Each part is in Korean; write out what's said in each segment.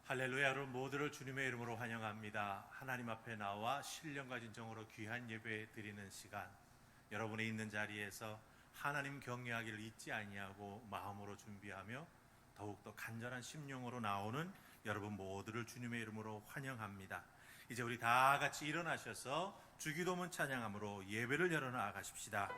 할렐루야. 여러분 모두를 주님의 이름으로 환영합니다. 하나님 앞에 나와 신령과 진정으로 귀한 예배 드리는 시간, 여러분이 있는 자리에서 하나님 경외하기를 잊지 아니하고 마음으로 준비하며 더욱더 간절한 심령으로 나오는 여러분 모두를 주님의 이름으로 환영합니다. 이제 우리 다 같이 일어나셔서 주기도문 찬양함으로 예배를 열어나가십시다.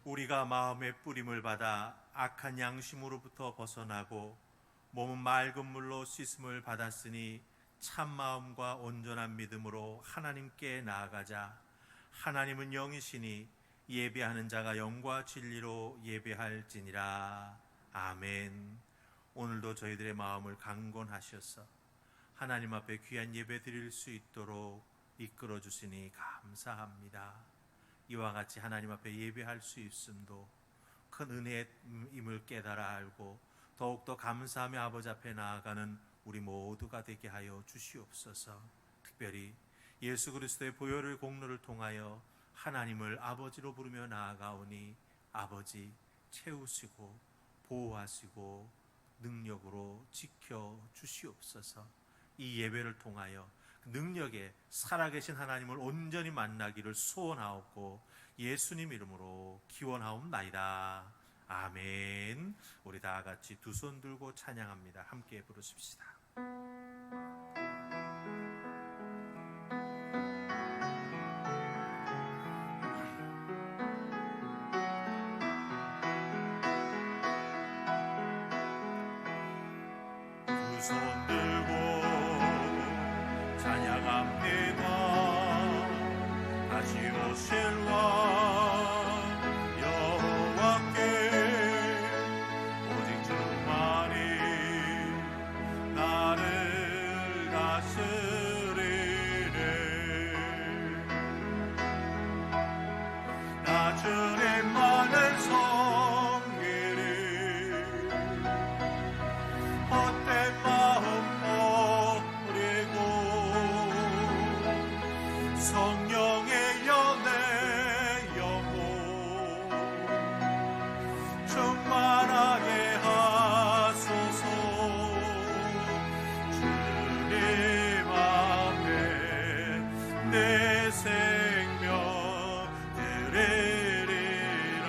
우리가 마음의 뿌림을 받아 악한 양심으로부터 벗어나고 몸은 맑은 물로 씻음을 받았으니 참마음과 온전한 믿음으로 하나님께 나아가자. 하나님은 영이시니 예배하는 자가 영과 진리로 예배할지니라. 아멘. 오늘도 저희들의 마음을 강건하셔서 하나님 앞에 귀한 예배 드릴 수 있도록 이끌어 주시니 감사합니다. 이와 같이 하나님 앞에 예배할 수 있음도 큰 은혜임을 깨달아 알고 더욱더 감사하며 아버지 앞에 나아가는 우리 모두가 되게 하여 주시옵소서. 특별히 예수 그리스도의 보혈의 공로를 통하여 하나님을 아버지로 부르며 나아가오니 아버지 채우시고 보호하시고 능력으로 지켜주시옵소서. 이 예배를 통하여 능력에 살아계신 하나님을 온전히 만나기를 소원하옵고 예수님 이름으로 기원하옵나이다. 아멘. 우리 다 같이 두 손 들고 찬양합니다. 함께 부르십시다. 두 손 들고 찬양합니다. 다시 오실 왕 여호와께 오직 주만이 나를 다스리네. 나 주님만을 섬기리. 헛된 마음 버리고 성령의 연애 영혼 충만하게 하소서. 주님 앞에 내 생명 드리리라.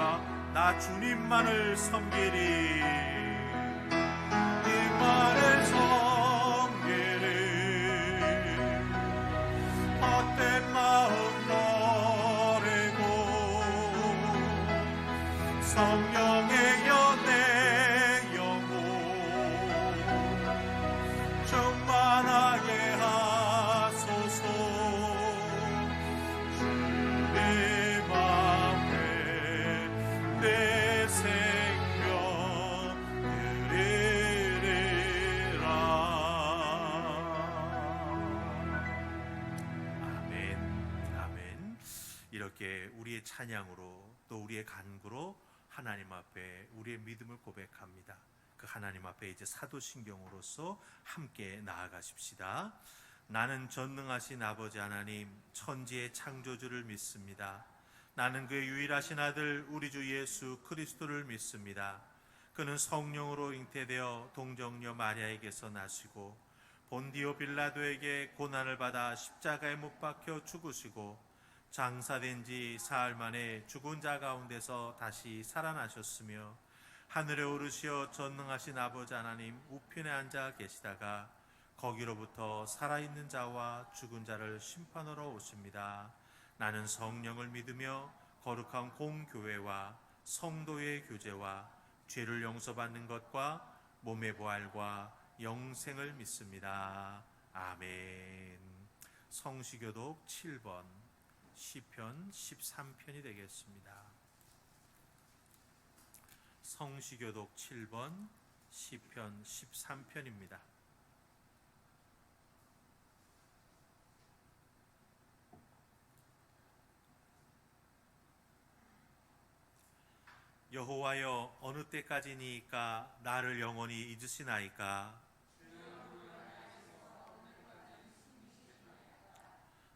나 주님만을 섬기리. 님만을 섬기리. 헛된 마음 성령의 연애 영혼 충만하게 하소서. 주의 맘에 내 생명 드리리라. 아멘, 아멘. 이렇게 우리의 찬양으로 또 우리의 간구로 하나님 앞에 우리의 믿음을 고백합니다. 그 하나님 앞에 이제 사도신경으로서 함께 나아가십시다. 나는 전능하신 아버지 하나님, 천지의 창조주를 믿습니다. 나는 그의 유일하신 아들 우리 주 예수 그리스도를 믿습니다. 그는 성령으로 잉태되어 동정녀 마리아에게서 나시고 본디오 빌라도에게 고난을 받아 십자가에 못 박혀 죽으시고 장사된 지 사흘 만에 죽은 자 가운데서 다시 살아나셨으며 하늘에 오르시어 전능하신 아버지 하나님 우편에 앉아 계시다가 거기로부터 살아있는 자와 죽은 자를 심판하러 오십니다. 나는 성령을 믿으며 거룩한 공교회와 성도의 교제와 죄를 용서받는 것과 몸의 부활과 영생을 믿습니다. 아멘. 성시교독 7번 시편 13편이 되겠습니다. 성시교독 7번 시편 13편입니다. 여호와여, 어느 때까지니까 나를 영원히 잊으시나이까?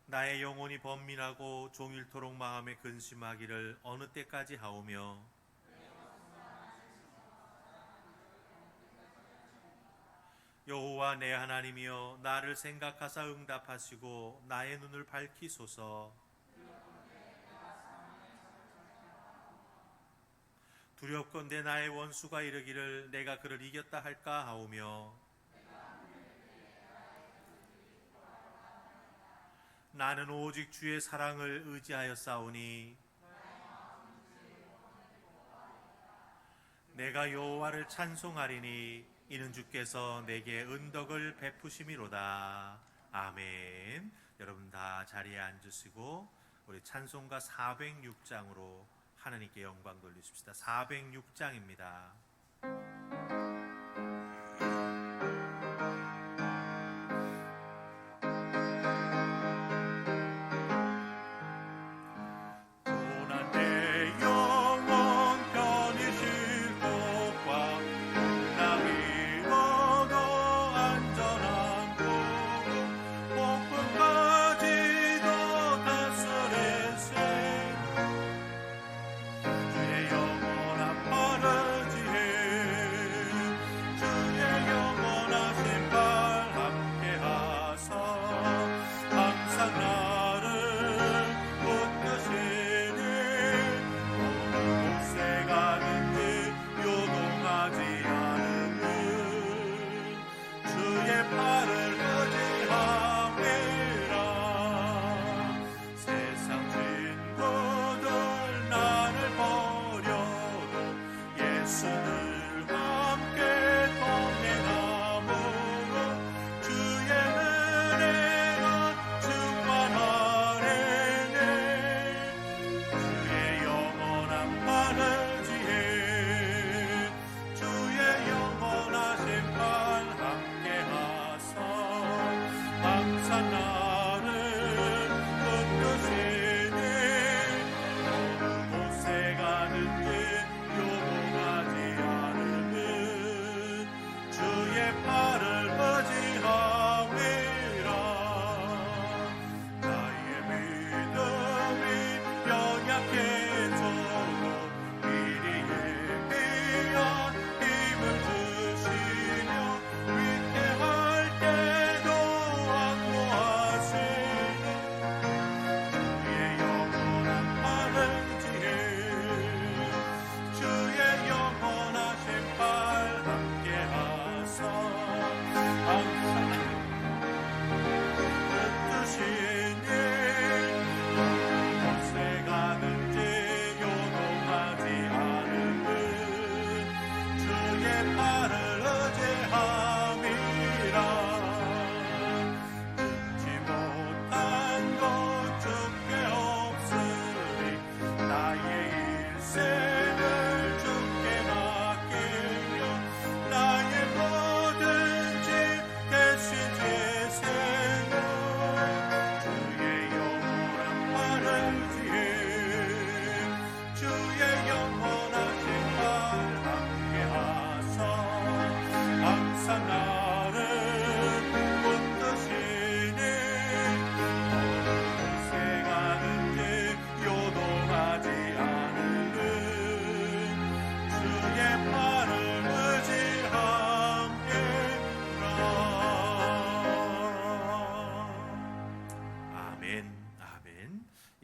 나의 영혼이 번민하고 종일토록 마음에 근심하기를 어느 때까지 하오며, 여호와 내 하나님이여, 나를 생각하사 응답하시고 나의 눈을 밝히소서. 두렵건대 나의 원수가 이르기를 내가 그를 이겼다 할까 하오며, 나는 오직 주의 사랑을 의지하여 싸우니 내가 여호와를 찬송하리니 이는 주께서 내게 은덕을 베푸심이로다. 아멘. 여러분 다 자리에 앉으시고 우리 찬송가 406장으로 하나님께 영광 돌리십시다. 406장입니다.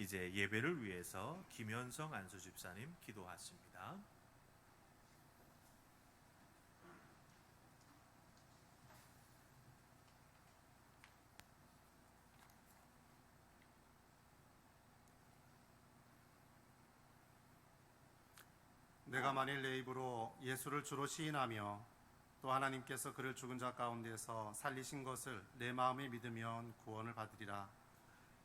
이제 예배를 위해서 김현성 안수 집사님 기도하십니다. 내가 만일 내 입으로 예수를 주로 시인하며 또 하나님께서 그를 죽은 자 가운데서 살리신 것을 내 마음에 믿으면 구원을 받으리라.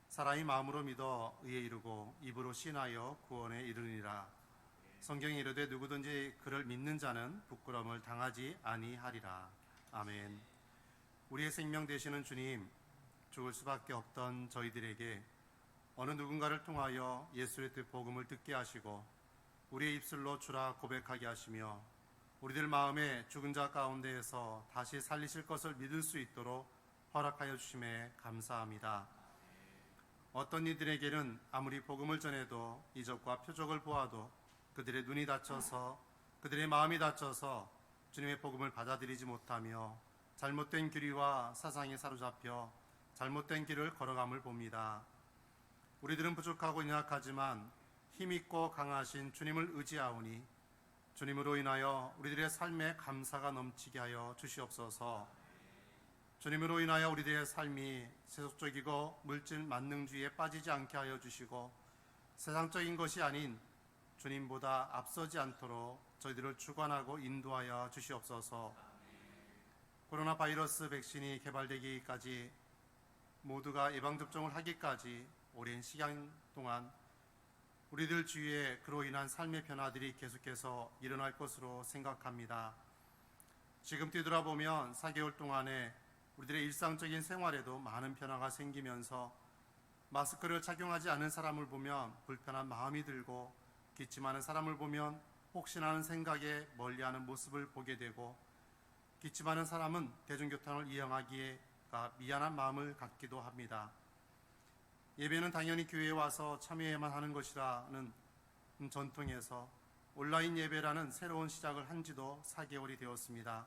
사람이 마음으로 믿어 의에 이르고 입으로 시인하여 구원에 이르니라. 성경이 이르되 누구든지 그를 믿는 자는 부끄러움을 당하지 아니하리라. 아멘. 우리의 생명 되시는 주님, 죽을 수밖에 없던 저희들에게 어느 누군가를 통하여 예수의 뜻 복음을 듣게 하시고 우리의 입술로 주라 고백하게 하시며 우리들 마음에 죽은 자 가운데에서 다시 살리실 것을 믿을 수 있도록 허락하여 주심에 감사합니다. 어떤 이들에게는 아무리 복음을 전해도 이적과 표적을 보아도 그들의 눈이 닫혀서 그들의 마음이 닫혀서 주님의 복음을 받아들이지 못하며 잘못된 교리와 사상에 사로잡혀 잘못된 길을 걸어감을 봅니다. 우리들은 부족하고 연약하지만 힘있고 강하신 주님을 의지하오니 주님으로 인하여 우리들의 삶에 감사가 넘치게 하여 주시옵소서. 주님으로 인하여 우리들의 삶이 세속적이고 물질 만능주의에 빠지지 않게 하여 주시고 세상적인 것이 아닌 주님보다 앞서지 않도록 저희들을 주관하고 인도하여 주시옵소서. 코로나 바이러스 백신이 개발되기까지 모두가 예방접종을 하기까지 오랜 시간 동안 우리들 주위에 그로 인한 삶의 변화들이 계속해서 일어날 것으로 생각합니다. 지금 뒤돌아보면 4개월 동안에 우리들의 일상적인 생활에도 많은 변화가 생기면서 마스크를 착용하지 않은 사람을 보면 불편한 마음이 들고 기침하는 사람을 보면 혹시나 하는 생각에 멀리하는 모습을 보게 되고 기침하는 사람은 대중교통을 이용하기가 미안한 마음을 갖기도 합니다. 예배는 당연히 교회에 와서 참여해야만 하는 것이라는 전통에서 온라인 예배라는 새로운 시작을 한 지도 4개월이 되었습니다.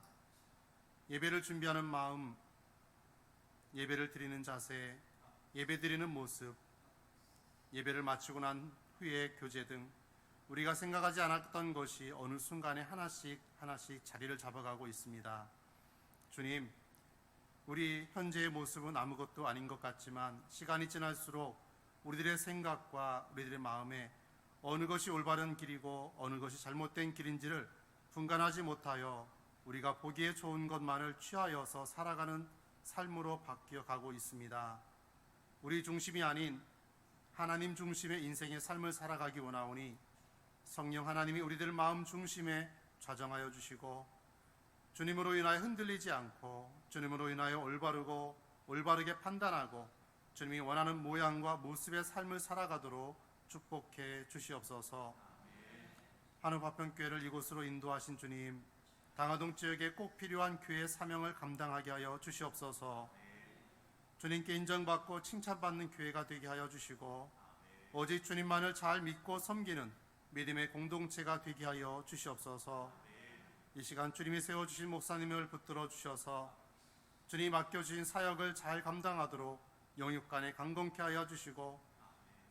예배를 준비하는 마음, 예배를 드리는 자세, 예배 드리는 모습, 예배를 마치고 난 후의 교제 등 우리가 생각하지 않았던 것이 어느 순간에 하나씩 자리를 잡아가고 있습니다. 주님, 우리 현재의 모습은 아무것도 아닌 것 같지만 시간이 지날수록 우리들의 생각과 우리들의 마음에 어느 것이 올바른 길이고 어느 것이 잘못된 길인지를 분간하지 못하여 우리가 보기에 좋은 것만을 취하여서 살아가는 삶으로 바뀌어가고 있습니다. 우리 중심이 아닌 하나님 중심의 인생의 삶을 살아가기 원하오니 성령 하나님이 우리들 마음 중심에 좌정하여 주시고 주님으로 인하여 흔들리지 않고 주님으로 인하여 올바르게 판단하고 주님이 원하는 모양과 모습의 삶을 살아가도록 축복해 주시옵소서. 한우파평교회를 이곳으로 인도하신 주님, 당화동 지역에 꼭 필요한 교회의 사명을 감당하게 하여 주시옵소서. 주님께 인정받고 칭찬받는 교회가 되게 하여 주시고 오직 주님만을 잘 믿고 섬기는 믿음의 공동체가 되게 하여 주시옵소서. 이 시간 주님이 세워주신 목사님을 붙들어 주셔서 주님 맡겨주신 사역을 잘 감당하도록 영육간에 강건케 하여 주시고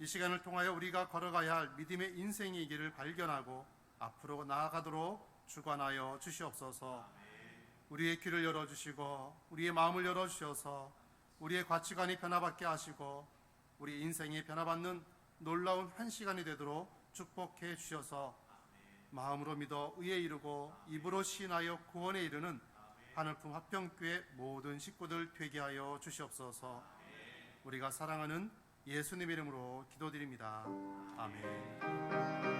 이 시간을 통하여 우리가 걸어가야 할 믿음의 인생의 길을 발견하고 앞으로 나아가도록 주관하여 주시옵소서. 우리의 귀를 열어주시고 우리의 마음을 열어주셔서 우리의 가치관이 변화받게 하시고 우리 인생이 변화받는 놀라운 한 시간이 되도록 축복해 주셔서 마음으로 믿어 의에 이르고 입으로 시인하여 구원에 이르는 하늘품 화평교회 모든 식구들 되게 하여 주시옵소서. 우리가 사랑하는 예수님 이름으로 기도드립니다. 아멘.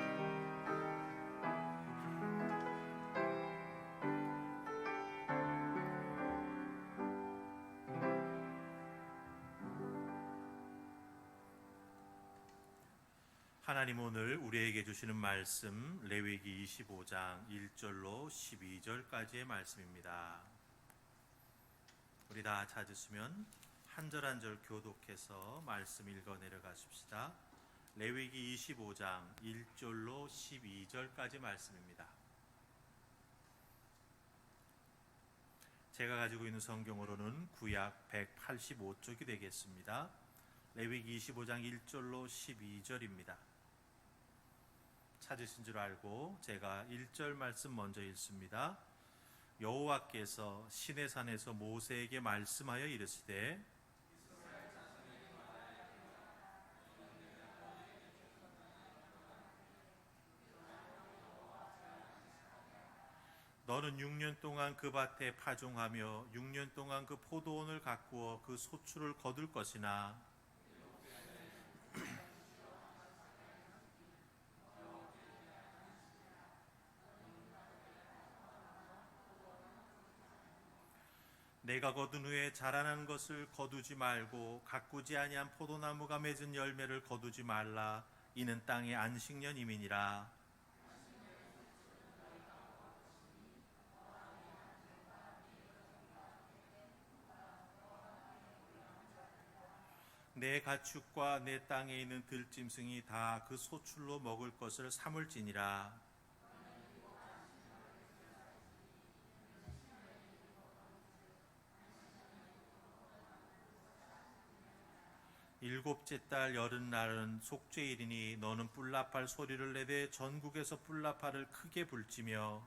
하나님 오늘 우리에게 주시는 말씀 레위기 25장 1절로 12절까지의 말씀입니다. 우리 다 찾으시면 한 절 한 절 교독해서 말씀 읽어 내려가십시다. 레위기 25장 1절로 12절까지 말씀입니다. 제가 가지고 있는 성경으로는 구약 185쪽이 되겠습니다. 레위기 25장 1절로 12절입니다. 찾으신 줄 알고 제가 1절 말씀 먼저 읽습니다. 여호와께서 시내산에서 모세에게 말씀하여 이르시되 너는 6년 동안 그 밭에 파종하며 6년 동안 그 포도원을 가꾸어 그 소출을 거둘 것이나 내가 거둔 후에 자라난 것을 거두지 말고 가꾸지 아니한 포도나무가 맺은 열매를 거두지 말라. 이는 땅의 안식년임이니라. 내 가축과 내 땅에 있는 들짐승이 다 그 소출로 먹을 것을 삼을지니라. 일곱째 달 여름날은 속죄일이니 너는 뿔나팔 소리를 내되 전국에서 뿔나팔을 크게 불지며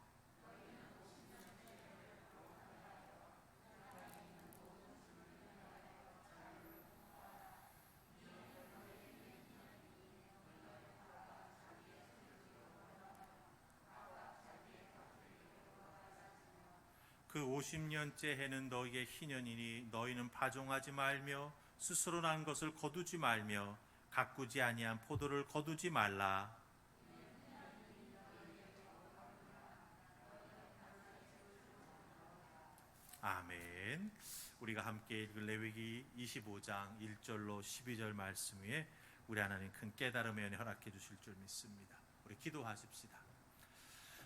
그 50년째 해는 너희의 희년이니 너희는 파종하지 말며 스스로 난 것을 거두지 말며 가꾸지 아니한 포도를 거두지 말라. 아멘. 우리가 함께 읽은 레위기 25장 1절로 12절 말씀 위에 우리 하나님 큰 깨달음의 은혜 허락해 주실 줄 믿습니다. 우리 기도하십시다.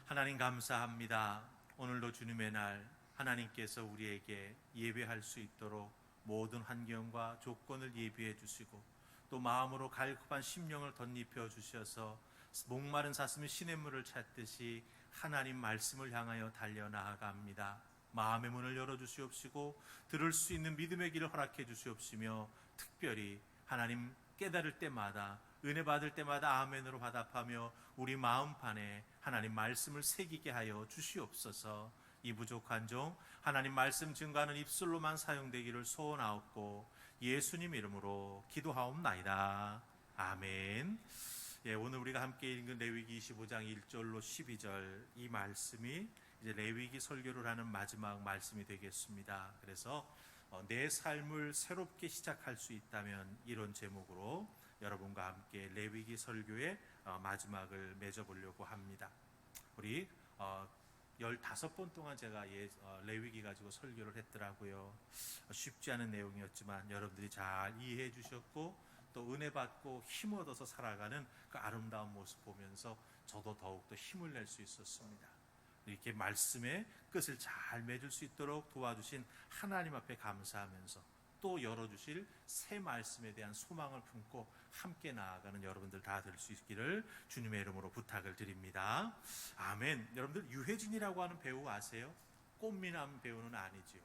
하나님 감사합니다. 오늘도 주님의 날 하나님께서 우리에게 예배할 수 있도록 모든 환경과 조건을 예비해 주시고 또 마음으로 갈급한 심령을 덧입혀 주셔서 목마른 사슴이 시냇물을 찾듯이 하나님 말씀을 향하여 달려나아갑니다. 마음의 문을 열어주시옵시고 들을 수 있는 믿음의 길을 허락해 주시옵시며 특별히 하나님 깨달을 때마다 은혜 받을 때마다 아멘으로 화답하며 우리 마음판에 하나님 말씀을 새기게 하여 주시옵소서. 이 부족한 종 하나님 말씀 증거하는 입술로만 사용되기를 소원하옵고 예수님 이름으로 기도하옵나이다. 아멘. 오늘 우리가 함께 읽은 레위기 25장 1절로 12절 이 말씀이 이제 레위기 설교를 하는 마지막 말씀이 되겠습니다. 그래서 내 삶을 새롭게 시작할 수 있다면 이런 제목으로 여러분과 함께 레위기 설교의 마지막을 맺어보려고 합니다. 우리 15번 동안 제가 레위기 가지고 설교를 했더라고요. 쉽지 않은 내용이었지만 여러분들이 잘 이해해 주셨고 또 은혜 받고 힘 얻어서 살아가는 그 아름다운 모습 보면서 저도 더욱더 힘을 낼 수 있었습니다. 이렇게 말씀의 끝을 잘 맺을 수 있도록 도와주신 하나님 앞에 감사하면서 또 열어주실 새 말씀에 대한 소망을 품고 함께 나아가는 여러분들 다 될 수 있기를 주님의 이름으로 부탁을 드립니다. 아멘. 여러분들 유해진이라고 하는 배우 아세요? 꽃미남 배우는 아니지요.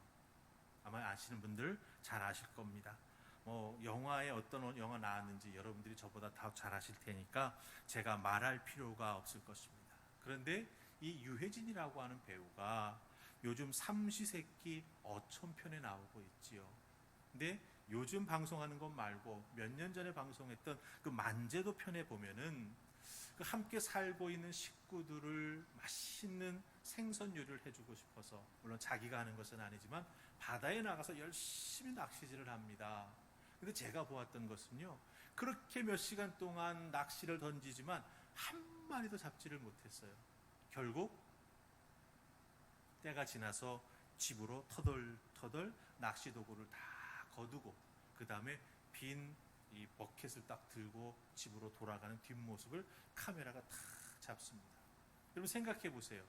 아마 아시는 분들 잘 아실 겁니다. 영화에 어떤 영화 나왔는지 여러분들이 저보다 더 잘 아실 테니까 제가 말할 필요가 없을 것입니다. 그런데 이 유해진이라고 하는 배우가 요즘 삼시세끼 어촌편에 나오고 있지요. 근데 요즘 방송하는 것 말고 몇 년 전에 방송했던 그 만제도 편에 보면은 그 함께 살고 있는 식구들을 맛있는 생선 요리를 해주고 싶어서 물론 자기가 하는 것은 아니지만 바다에 나가서 열심히 낚시질을 합니다. 근데 제가 보았던 것은요, 그렇게 몇 시간 동안 낚시를 던지지만 한 마리도 잡지를 못했어요. 결국 때가 지나서 집으로 터덜터덜 낚시 도구를 다 거두고 그 다음에 빈 이 버켓을 딱 들고 집으로 돌아가는 뒷모습을 카메라가 탁 잡습니다. 여러분 생각해 보세요.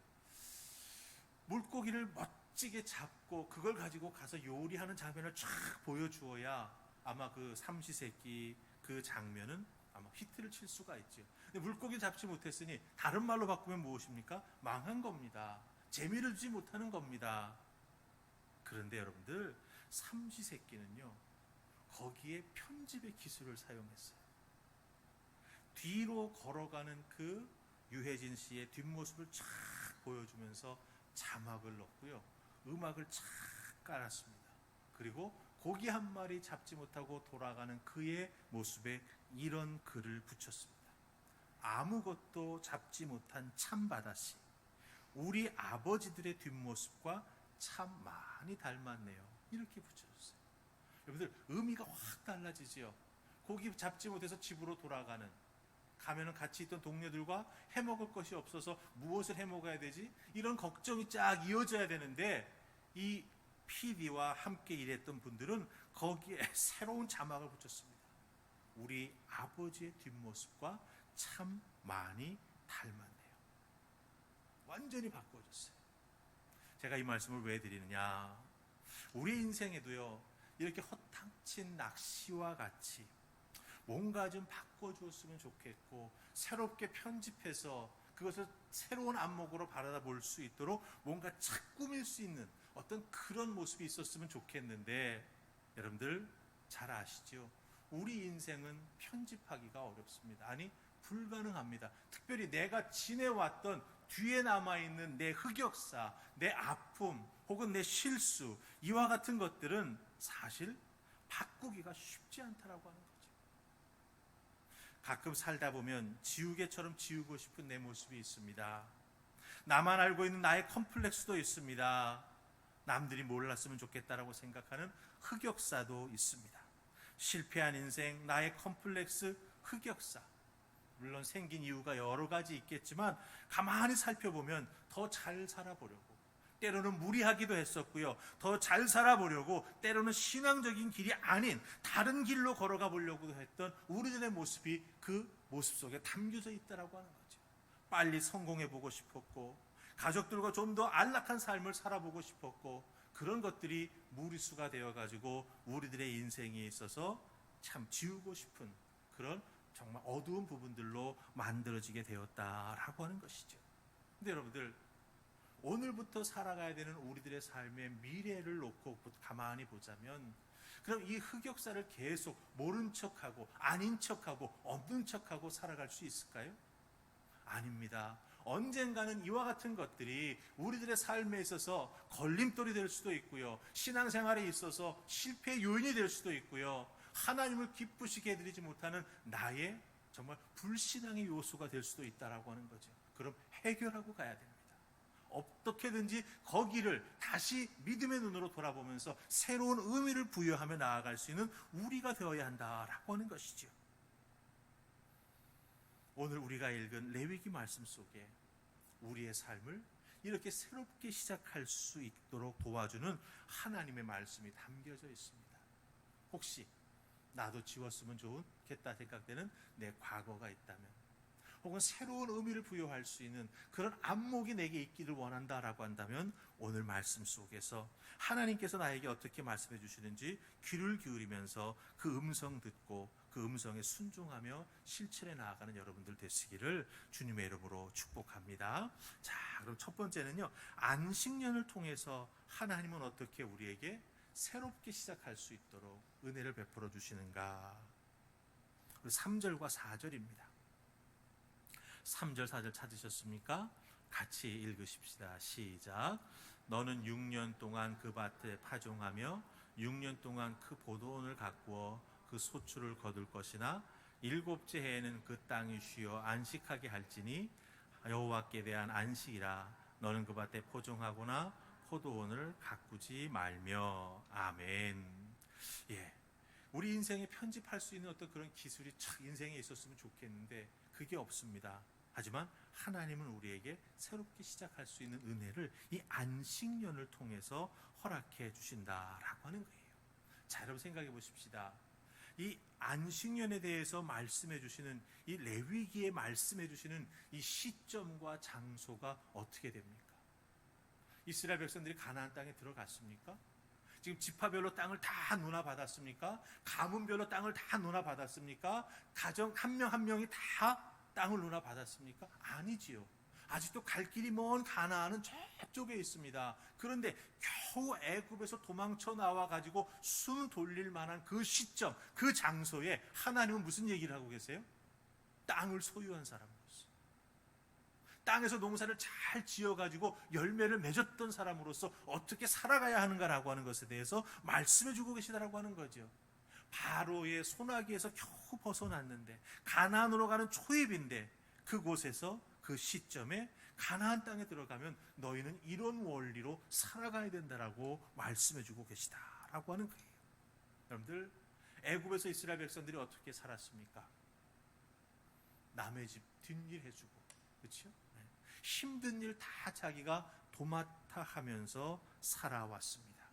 물고기를 멋지게 잡고 그걸 가지고 가서 요리하는 장면을 쫙 보여주어야 아마 그 삼시세끼 그 장면은 아마 히트를 칠 수가 있죠. 근데 물고기 잡지 못했으니 다른 말로 바꾸면 무엇입니까? 망한 겁니다. 재미를 주지 못하는 겁니다. 그런데 여러분들 삼시세끼는요 거기에 편집의 기술을 사용했어요. 뒤로 걸어가는 그 유해진 씨의 뒷모습을 쫙 보여주면서 자막을 넣고요. 음악을 쫙 깔았습니다. 그리고 고기 한 마리 잡지 못하고 돌아가는 그의 모습에 이런 글을 붙였습니다. 아무것도 잡지 못한 참바다씨, 우리 아버지들의 뒷모습과 참 많이 닮았네요. 이렇게 붙여줬어요. 여러분들, 의미가 확 달라지지요. 고기 잡지 못해서 집으로 돌아가는, 가면은 같이 있던 동료들과 해먹을 것이 없어서 무엇을 해먹어야 되지? 이런 걱정이 쫙 이어져야 되는데, 이 PD와 함께 일했던 분들은 거기에 새로운 자막을 붙였습니다. 우리 아버지의 뒷모습과 참 많이 닮았네요. 완전히 바꿔줬어요. 제가 이 말씀을 왜 드리느냐, 우리 인생에도요, 이렇게 허탕친 낚시와 같이 뭔가 좀 바꿔주었으면 좋겠고, 새롭게 편집해서 그것을 새로운 안목으로 바라볼 수 있도록 뭔가 착 꾸밀 수 있는 어떤 그런 모습이 있었으면 좋겠는데, 여러분들 잘 아시죠? 우리 인생은 편집하기가 어렵습니다. 아니, 불가능합니다. 특별히 내가 지내왔던 뒤에 남아있는 내 흑역사, 내 아픔, 혹은 내 실수, 이와 같은 것들은 사실 바꾸기가 쉽지 않다라고 하는 거죠. 가끔 살다 보면 지우개처럼 지우고 싶은 내 모습이 있습니다. 나만 알고 있는 나의 컴플렉스도 있습니다. 남들이 몰랐으면 좋겠다라고 생각하는 흑역사도 있습니다. 실패한 인생, 나의 컴플렉스, 흑역사. 물론 생긴 이유가 여러 가지 있겠지만 가만히 살펴보면 더 잘 살아보려고, 때로는 무리하기도 했었고요, 더 잘 살아보려고 때로는 신앙적인 길이 아닌 다른 길로 걸어가 보려고 했던 우리들의 모습이 그 모습 속에 담겨져 있다라고 하는 거죠. 빨리 성공해보고 싶었고, 가족들과 좀 더 안락한 삶을 살아보고 싶었고, 그런 것들이 무리수가 되어가지고 우리들의 인생에 있어서 참 지우고 싶은 그런 정말 어두운 부분들로 만들어지게 되었다라고 하는 것이죠. 근데 여러분들, 오늘부터 살아가야 되는 우리들의 삶의 미래를 놓고 가만히 보자면, 그럼 이 흑역사를 계속 모른 척하고 아닌 척하고 없는 척하고 살아갈 수 있을까요? 아닙니다. 언젠가는 이와 같은 것들이 우리들의 삶에 있어서 걸림돌이 될 수도 있고요, 신앙생활에 있어서 실패의 요인이 될 수도 있고요, 하나님을 기쁘시게 해드리지 못하는 나의 정말 불신앙의 요소가 될 수도 있다라고 하는 거죠. 그럼 해결하고 가야 됩니다. 어떻게든지 거기를 다시 믿음의 눈으로 돌아보면서 새로운 의미를 부여하며 나아갈 수 있는 우리가 되어야 한다라고 하는 것이죠. 오늘 우리가 읽은 레위기 말씀 속에 우리의 삶을 이렇게 새롭게 시작할 수 있도록 도와주는 하나님의 말씀이 담겨져 있습니다. 혹시 나도 지웠으면 좋겠다 생각되는 내 과거가 있다면, 혹은 새로운 의미를 부여할 수 있는 그런 안목이 내게 있기를 원한다라고 한다면, 오늘 말씀 속에서 하나님께서 나에게 어떻게 말씀해 주시는지 귀를 기울이면서 그 음성 듣고 그 음성에 순종하며 실천해 나아가는 여러분들 되시기를 주님의 이름으로 축복합니다. 자, 그럼 첫 번째는요, 안식년을 통해서 하나님은 어떻게 우리에게 새롭게 시작할 수 있도록 은혜를 베풀어 주시는가. 3절과 4절입니다. 3절 4절 찾으셨습니까? 같이 읽으십시다. 시작. 너는 6년 동안 그 밭에 파종하며 6년 동안 그 포도원을 가꾸어 그 소출을 거둘 것이나 7째 해에는 그 땅이 쉬어 안식하게 할지니 여호와께 대한 안식이라. 너는 그 밭에 포종하거나 포도원을 가꾸지 말며. 아멘. 예, 우리 인생에 편집할 수 있는 어떤 그런 기술이 참 인생에 있었으면 좋겠는데 그게 없습니다. 하지만 하나님은 우리에게 새롭게 시작할 수 있는 은혜를 이 안식년을 통해서 허락해 주신다라고 하는 거예요. 자, 여러분 생각해 보십시다. 이 안식년에 대해서 말씀해 주시는, 이 레위기에 말씀해 주시는 이 시점과 장소가 어떻게 됩니까? 이스라엘 백성들이 가나안 땅에 들어갔습니까? 지금 지파별로 땅을 다 누나 받았습니까? 가문별로 땅을 다 누나 받았습니까? 가정 한 명 한 명이 다 땅을 누나 받았습니까? 아니지요. 아직도 갈 길이 먼 가나안은 저쪽에 있습니다. 그런데 겨우 애굽에서 도망쳐 나와 가지고 숨 돌릴 만한 그 시점, 그 장소에 하나님은 무슨 얘기를 하고 계세요? 땅을 소유한 사람으로서, 땅에서 농사를 잘 지어가지고 열매를 맺었던 사람으로서 어떻게 살아가야 하는가라고 하는 것에 대해서 말씀해 주고 계시다라고 하는 거죠. 바로의 소나기에서 겨우 벗어났는데, 가나안으로 가는 초입인데, 그곳에서 그 시점에 가나안 땅에 들어가면 너희는 이런 원리로 살아가야 된다라고 말씀해 주고 계시다라고 하는 거예요. 여러분들, 애굽에서 이스라엘 백성들이 어떻게 살았습니까? 남의 집 뒷일 해주고, 그렇죠? 힘든 일 다 자기가 도맡아 하면서 살아왔습니다.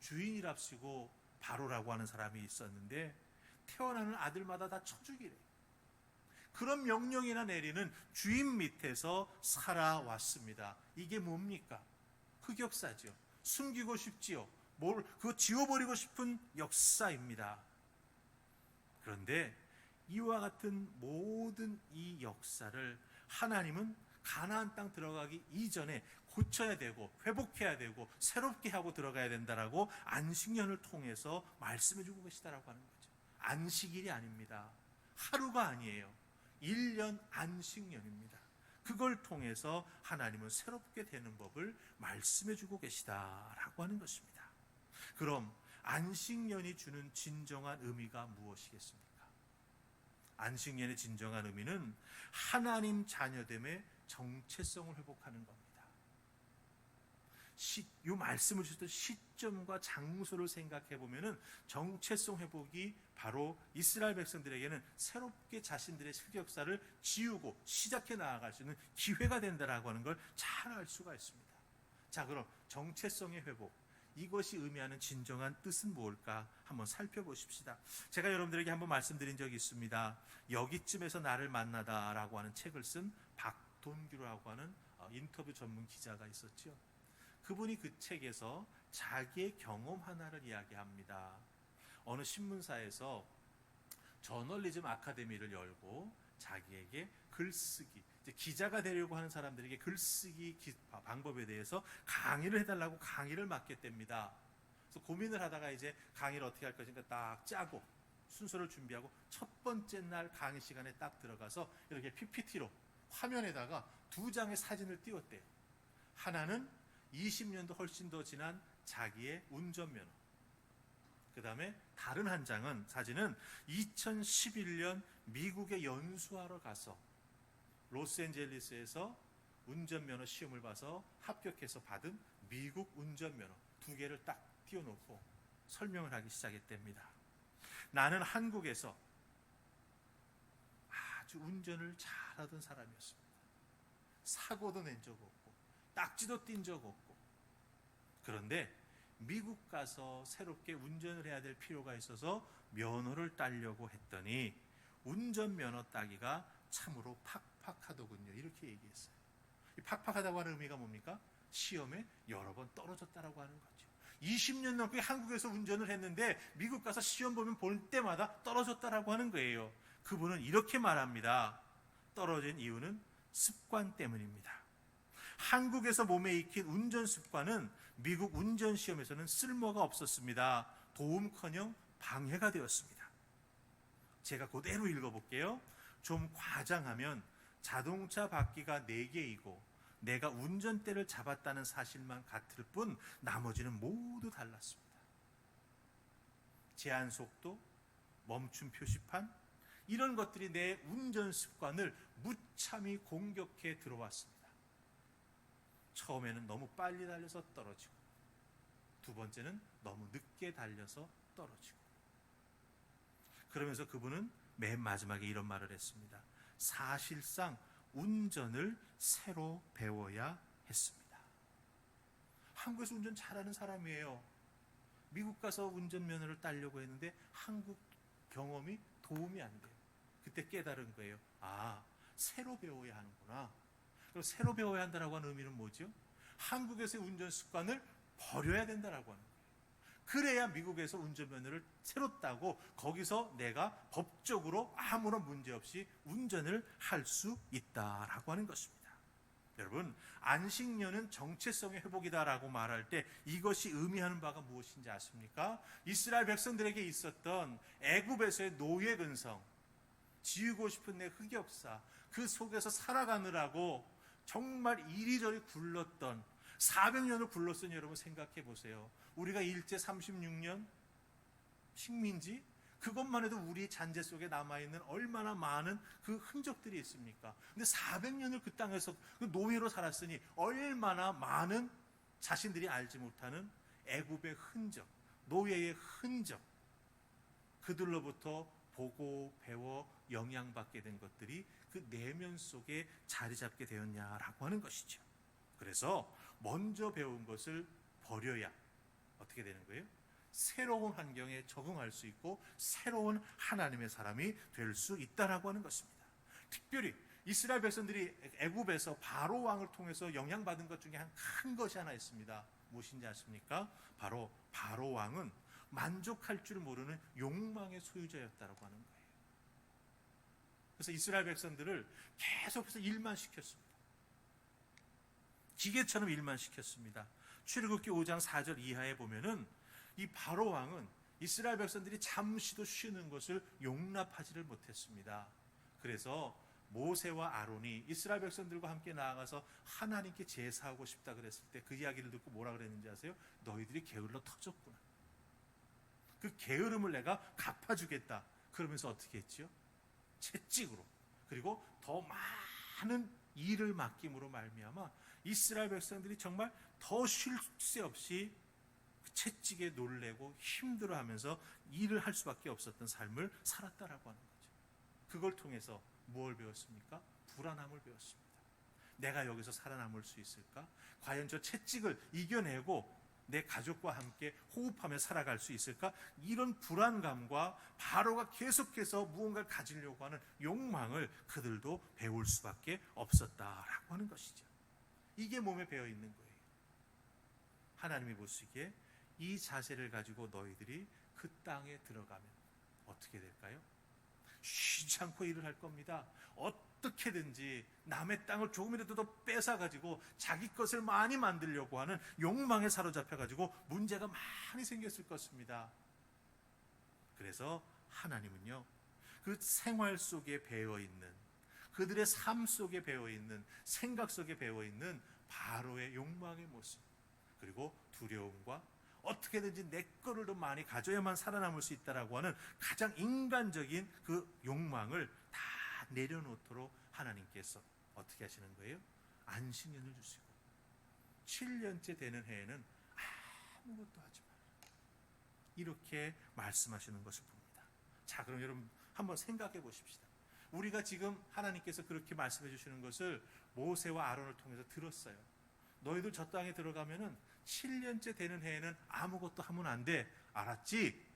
주인이랍시고 바로라고 하는 사람이 있었는데 태어나는 아들마다 다 쳐 죽이래. 그런 명령이나 내리는 주인 밑에서 살아왔습니다. 이게 뭡니까? 흑역사죠. 숨기고 싶지요. 그거 지워버리고 싶은 역사입니다. 그런데 이와 같은 모든 이 역사를 하나님은 가나안 땅 들어가기 이전에 고쳐야 되고 회복해야 되고 새롭게 하고 들어가야 된다라고 안식년을 통해서 말씀해 주고 계시다라고 하는 거죠. 안식일이 아닙니다. 하루가 아니에요. 1년 안식년입니다. 그걸 통해서 하나님은 새롭게 되는 법을 말씀해 주고 계시다라고 하는 것입니다. 그럼 안식년이 주는 진정한 의미가 무엇이겠습니까? 안식년의 진정한 의미는 하나님 자녀됨의 정체성을 회복하는 겁니다. 이 말씀을 주셨던 시점과 장소를 생각해 보면은 정체성 회복이 바로 이스라엘 백성들에게는 새롭게 자신들의 흑역사를 지우고 시작해 나아갈 수 있는 기회가 된다라고 하는 걸 잘 알 수가 있습니다. 자, 그럼 정체성의 회복, 이것이 의미하는 진정한 뜻은 무엇일까 한번 살펴보십시다. 제가 여러분들에게 한번 말씀드린 적이 있습니다. 여기쯤에서 나를 만나다라고 하는 책을 쓴 박돈규라고 하는 인터뷰 전문 기자가 있었죠. 그분이 그 책에서 자기의 경험 하나를 이야기합니다. 어느 신문사에서 저널리즘 아카데미를 열고 자기에게 글쓰기, 기자가 되려고 하는 사람들에게 글쓰기 방법에 대해서 강의를 해달라고 강의를 맡겠답니다. 그래서 고민을 하다가 이제 강의를 어떻게 할 것인가 딱 짜고 순서를 준비하고 첫 번째 날 강의 시간에 딱 들어가서 이렇게 PPT로 화면에다가 2장의 사진을 띄웠대요. 하나는 20년도 훨씬 더 지난 자기의 운전면허, 그 다음에 다른 한 장은 사진은 2011년 미국에 연수하러 가서 로스앤젤레스에서 운전면허 시험을 봐서 합격해서 받은 미국 운전면허 2개를 딱 띄워놓고 설명을 하기 시작했답니다. 나는 한국에서 아주 운전을 잘하던 사람이었습니다. 사고도 낸 적 없고 딱지도 띈 적 없고, 그런데 미국 가서 새롭게 운전을 해야 될 필요가 있어서 면허를 따려고 했더니 운전면허 따기가 참으로 팍팍하더군요. 이렇게 얘기했어요. 이 팍팍하다고 하는 의미가 뭡니까? 시험에 여러 번 떨어졌다라고 하는 거죠. 20년 넘게 한국에서 운전을 했는데 미국 가서 시험 보면 볼 때마다 떨어졌다라고 하는 거예요. 그분은 이렇게 말합니다. 떨어진 이유는 습관 때문입니다. 한국에서 몸에 익힌 운전 습관은 미국 운전 시험에서는 쓸모가 없었습니다. 도움커녕 방해가 되었습니다. 제가 그대로 읽어볼게요. 좀 과장하면 자동차 바퀴가 4개이고 내가 운전대를 잡았다는 사실만 같을 뿐 나머지는 모두 달랐습니다. 제한 속도, 멈춤 표시판, 이런 것들이 내 운전 습관을 무참히 공격해 들어왔습니다. 처음에는 너무 빨리 달려서 떨어지고, 두 번째는 너무 늦게 달려서 떨어지고. 그러면서 그분은 맨 마지막에 이런 말을 했습니다. 사실상 운전을 새로 배워야 했습니다. 한국에서 운전 잘하는 사람이에요. 미국 가서 운전면허를 따려고 했는데 한국 경험이 도움이 안 돼요. 그때 깨달은 거예요. 새로 배워야 하는구나. 그럼 새로 배워야 한다라고 하는 의미는 뭐죠? 한국에서의 운전 습관을 버려야 된다라고 하는 거예요. 그래야 미국에서 운전면허를 새로 따고 거기서 내가 법적으로 아무런 문제 없이 운전을 할 수 있다라고 하는 것입니다. 여러분, 안식년은 정체성의 회복이다라고 말할 때 이것이 의미하는 바가 무엇인지 아십니까? 이스라엘 백성들에게 있었던 애굽에서의 노예 근성, 지우고 싶은 내 흑역사, 그 속에서 살아가느라고 정말 이리저리 굴렀던 400년을 굴렀으니 여러분 생각해 보세요. 우리가 일제 36년 식민지, 그것만 해도 우리 잔재 속에 남아있는 얼마나 많은 그 흔적들이 있습니까? 근데 400년을 그 땅에서 그 노예로 살았으니 얼마나 많은 자신들이 알지 못하는 애굽의 흔적, 노예의 흔적, 그들로부터 보고 배워 영향받게 된 것들이 그 내면 속에 자리 잡게 되었냐라고 하는 것이죠. 그래서 먼저 배운 것을 버려야 어떻게 되는 거예요? 새로운 환경에 적응할 수 있고 새로운 하나님의 사람이 될 수 있다라고 하는 것입니다. 특별히 이스라엘 백성들이 애굽에서 바로 왕을 통해서 영향받은 것 중에 한 큰 것이 하나 있습니다. 무엇인지 아십니까? 바로 바로 왕은 만족할 줄 모르는 욕망의 소유자였다라고 하는 거예요. 그래서 이스라엘 백성들을 계속해서 일만 시켰습니다. 기계처럼 일만 시켰습니다. 출애굽기 5장 4절 이하에 보면은 이 바로 왕은 이스라엘 백성들이 잠시도 쉬는 것을 용납하지를 못했습니다. 그래서 모세와 아론이 이스라엘 백성들과 함께 나아가서 하나님께 제사하고 싶다 그랬을 때 그 이야기를 듣고 뭐라 그랬는지 아세요? 너희들이 게을러 터졌구나. 그 게으름을 내가 갚아주겠다. 그러면서 어떻게 했지요? 채찍으로, 그리고 더 많은 일을 맡김으로 말미암아 이스라엘 백성들이 정말 더 쉴 새 없이 채찍에 놀래고 힘들어하면서 일을 할 수밖에 없었던 삶을 살았다라고 하는 거죠. 그걸 통해서 무엇을 배웠습니까? 불안함을 배웠습니다. 내가 여기서 살아남을 수 있을까? 과연 저 채찍을 이겨내고 내 가족과 함께 호흡하며 살아갈 수 있을까? 이런 불안감과 바로가 계속해서 무언가를 가지려고 하는 욕망을 그들도 배울 수밖에 없었다라고 하는 것이죠. 이게 몸에 배어 있는 거예요. 하나님이 보시기에 이 자세를 가지고 너희들이 그 땅에 들어가면 어떻게 될까요? 쉬지 않고 일을 할 겁니다. 어떻게든지 남의 땅을 조금이라도 더 뺏어가지고 자기 것을 많이 만들려고 하는 욕망에 사로잡혀가지고 문제가 많이 생겼을 것입니다. 그래서 하나님은요, 그 생활 속에 배어있는, 그들의 삶 속에 배어있는, 생각 속에 배어있는 바로의 욕망의 모습, 그리고 두려움과 어떻게든지 내 거를 더 많이 가져야만 살아남을 수 있다라고 하는 가장 인간적인 그 욕망을 다 내려놓도록 하나님께서 어떻게 하시는 거예요? 안식년을 주시고 7년째 되는 해에는 아무것도 하지 말라, 이렇게 말씀하시는 것을 봅니다. 자, 그럼 여러분 한번 생각해 보십시다. 우리가 지금 하나님께서 그렇게 말씀해 주시는 것을 모세와 아론을 통해서 들었어요. 너희들 저 땅에 들어가면은 7년째 되는 해에는 아무것도 하면 안 돼. 알았지?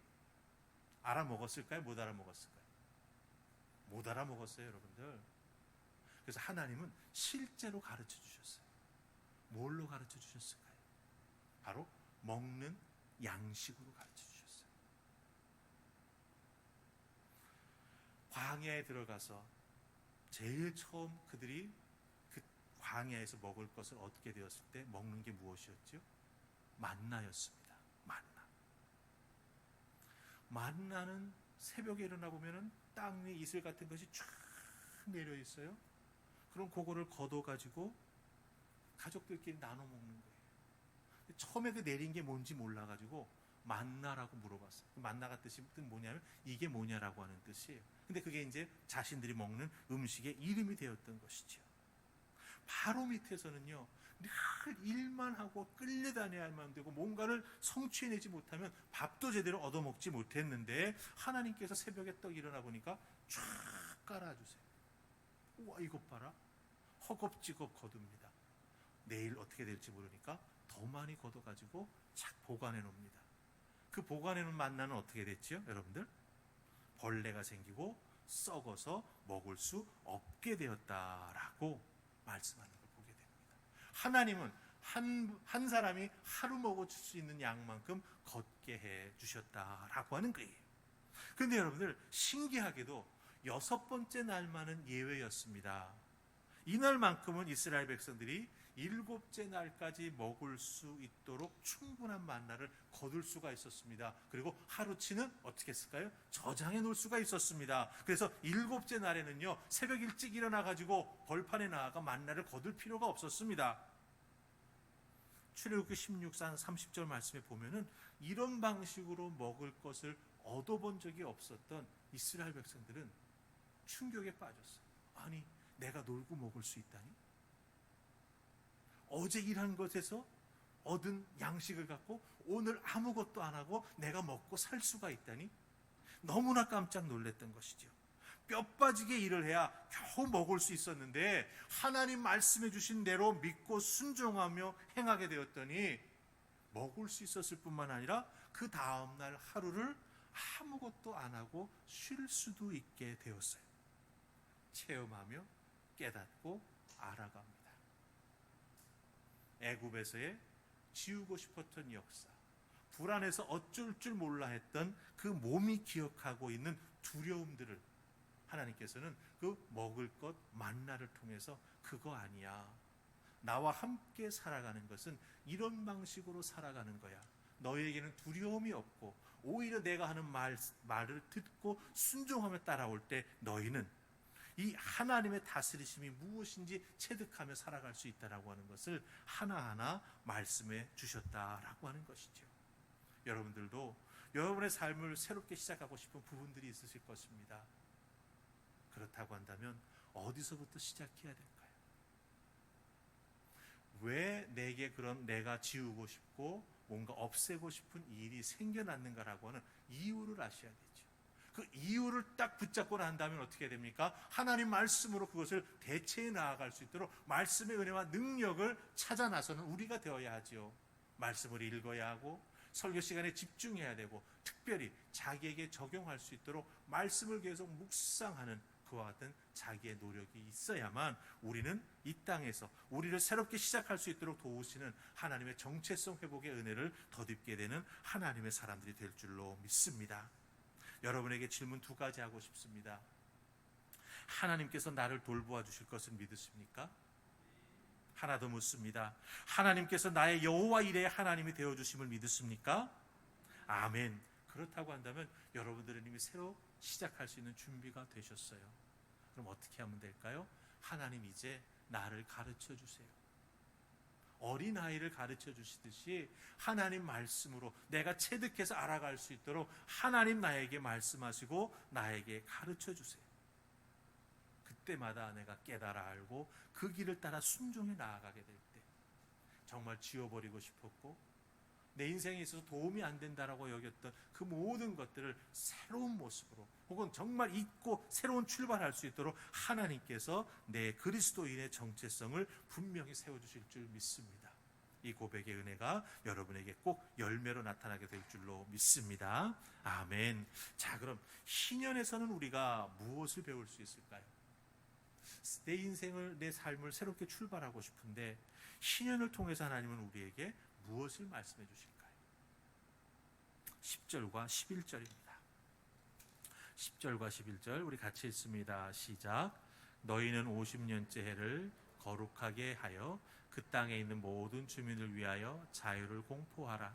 알아먹었을까요? 못 알아먹었을까요? 못 알아먹었어요, 여러분들. 그래서 하나님은 실제로 가르쳐 주셨어요. 뭘로 가르쳐 주셨을까요? 바로 먹는 양식으로 가르쳐 주셨어요. 광야에 들어가서 제일 처음 그들이 그 광야에서 먹을 것을 얻게 되었을 때 먹는 게 무엇이었죠? 만나였습니다. 만나는 새벽에 일어나 보면은 땅 위에 이슬 같은 것이 쫙 내려 있어요. 그럼 그거를 걷어가지고 가족들끼리 나눠 먹는 거예요. 처음에 그 내린 게 뭔지 몰라가지고 만나라고 물어봤어요. 만나가 뜻이 뭐냐면 이게 뭐냐라고 하는 뜻이에요. 근데 그게 이제 자신들이 먹는 음식의 이름이 되었던 것이죠. 바로 밑에서는요, 늘 일만 하고 끌려다녀야만 되고 뭔가를 성취해내지 못하면 밥도 제대로 얻어먹지 못했는데 하나님께서 새벽에 떡 일어나 보니까 쫙 깔아주세요. 우와, 이것 봐라. 허겁지겁 거둡니다. 내일 어떻게 될지 모르니까 더 많이 걷어가지고 착 보관해 놓습니다. 그 보관해 놓은 만나는 어떻게 됐지요, 여러분들? 벌레가 생기고 썩어서 먹을 수 없게 되었다라고 말씀하는 걸 보게 됩니다. 하나님은 한 사람이 하루 먹을 수 있는 양만큼 걷게 해 주셨다라고 하는 거예요. 그런데 여러분들, 신기하게도 6번째 날만은 예외였습니다. 이날만큼은 이스라엘 백성들이 일곱째 날까지 먹을 수 있도록 충분한 만나를 거둘 수가 있었습니다. 그리고 하루치는 어떻게 했을까요? 저장해 놓을 수가 있었습니다. 그래서 일곱째 날에는요, 새벽 일찍 일어나 가지고 벌판에 나아가 만나를 거둘 필요가 없었습니다. 출애굽기 16장 30절 말씀에 보면은 이런 방식으로 먹을 것을 얻어본 적이 없었던 이스라엘 백성들은 충격에 빠졌어요. 아니, 내가 놀고 먹을 수 있다니? 어제 일한 것에서 얻은 양식을 갖고 오늘 아무것도 안 하고 내가 먹고 살 수가 있다니? 너무나 깜짝 놀랐던 것이죠. 뼈 빠지게 일을 해야 겨우 먹을 수 있었는데 하나님 말씀해 주신 대로 믿고 순종하며 행하게 되었더니 먹을 수 있었을 뿐만 아니라 그 다음날 하루를 아무것도 안 하고 쉴 수도 있게 되었어요. 체험하며 깨닫고 알아갑니다. 애굽에서의 지우고 싶었던 역사, 불안해서 어쩔 줄 몰라 했던 그 몸이 기억하고 있는 두려움들을 하나님께서는 그 먹을 것 만나를 통해서 그거 아니야, 나와 함께 살아가는 것은 이런 방식으로 살아가는 거야. 너희에게는 두려움이 없고 오히려 내가 하는 말을 듣고 순종하며 따라올 때 너희는 이 하나님의 다스리심이 무엇인지 체득하며 살아갈 수 있다라고 하는 것을 하나하나 말씀해 주셨다라고 하는 것이죠. 여러분들도 여러분의 삶을 새롭게 시작하고 싶은 부분들이 있으실 것입니다. 그렇다고 한다면 어디서부터 시작해야 될까요? 왜 내게 그런 내가 지우고 싶고 뭔가 없애고 싶은 일이 생겨났는가라고 하는 이유를 아셔야 되죠. 그 이유를 딱 붙잡고 난다면 어떻게 됩니까? 하나님 말씀으로 그것을 대체해 나아갈 수 있도록 말씀의 은혜와 능력을 찾아 나서는 우리가 되어야 하죠. 말씀을 읽어야 하고 설교 시간에 집중해야 되고 특별히 자기에게 적용할 수 있도록 말씀을 계속 묵상하는 그와 같은 자기의 노력이 있어야만 우리는 이 땅에서 우리를 새롭게 시작할 수 있도록 도우시는 하나님의 정체성 회복의 은혜를 덧입게 되는 하나님의 사람들이 될 줄로 믿습니다. 여러분에게 질문 두 가지 하고 싶습니다. 하나님께서 나를 돌보아 주실 것을 믿으십니까? 하나 더 묻습니다. 하나님께서 나의 여호와 이레의 하나님이 되어주심을 믿으십니까? 아멘. 그렇다고 한다면 여러분들은 이미 새로 시작할 수 있는 준비가 되셨어요. 그럼 어떻게 하면 될까요? 하나님 이제 나를 가르쳐 주세요. 어린아이를 가르쳐 주시듯이 하나님 말씀으로 내가 체득해서 알아갈 수 있도록 하나님 나에게 말씀하시고 나에게 가르쳐 주세요. 그때마다 내가 깨달아 알고 그 길을 따라 순종해 나아가게 될 때 정말 지워버리고 싶었고 내 인생에 있어서 도움이 안 된다라고 여겼던 그 모든 것들을 새로운 모습으로 혹은 정말 잊고 새로운 출발할 수 있도록 하나님께서 내 그리스도인의 정체성을 분명히 세워주실 줄 믿습니다. 이 고백의 은혜가 여러분에게 꼭 열매로 나타나게 될 줄로 믿습니다. 아멘. 자, 그럼 신년에서는 우리가 무엇을 배울 수 있을까요? 내 인생을, 내 삶을 새롭게 출발하고 싶은데 신년을 통해서 하나님은 우리에게 무엇을 말씀해 주실까요? 10절과 11절입니다. 10절과 11절 우리 같이 읽습니다. 시작. 너희는 50년째 해를 거룩하게 하여 그 땅에 있는 모든 주민을 위하여 자유를 공포하라.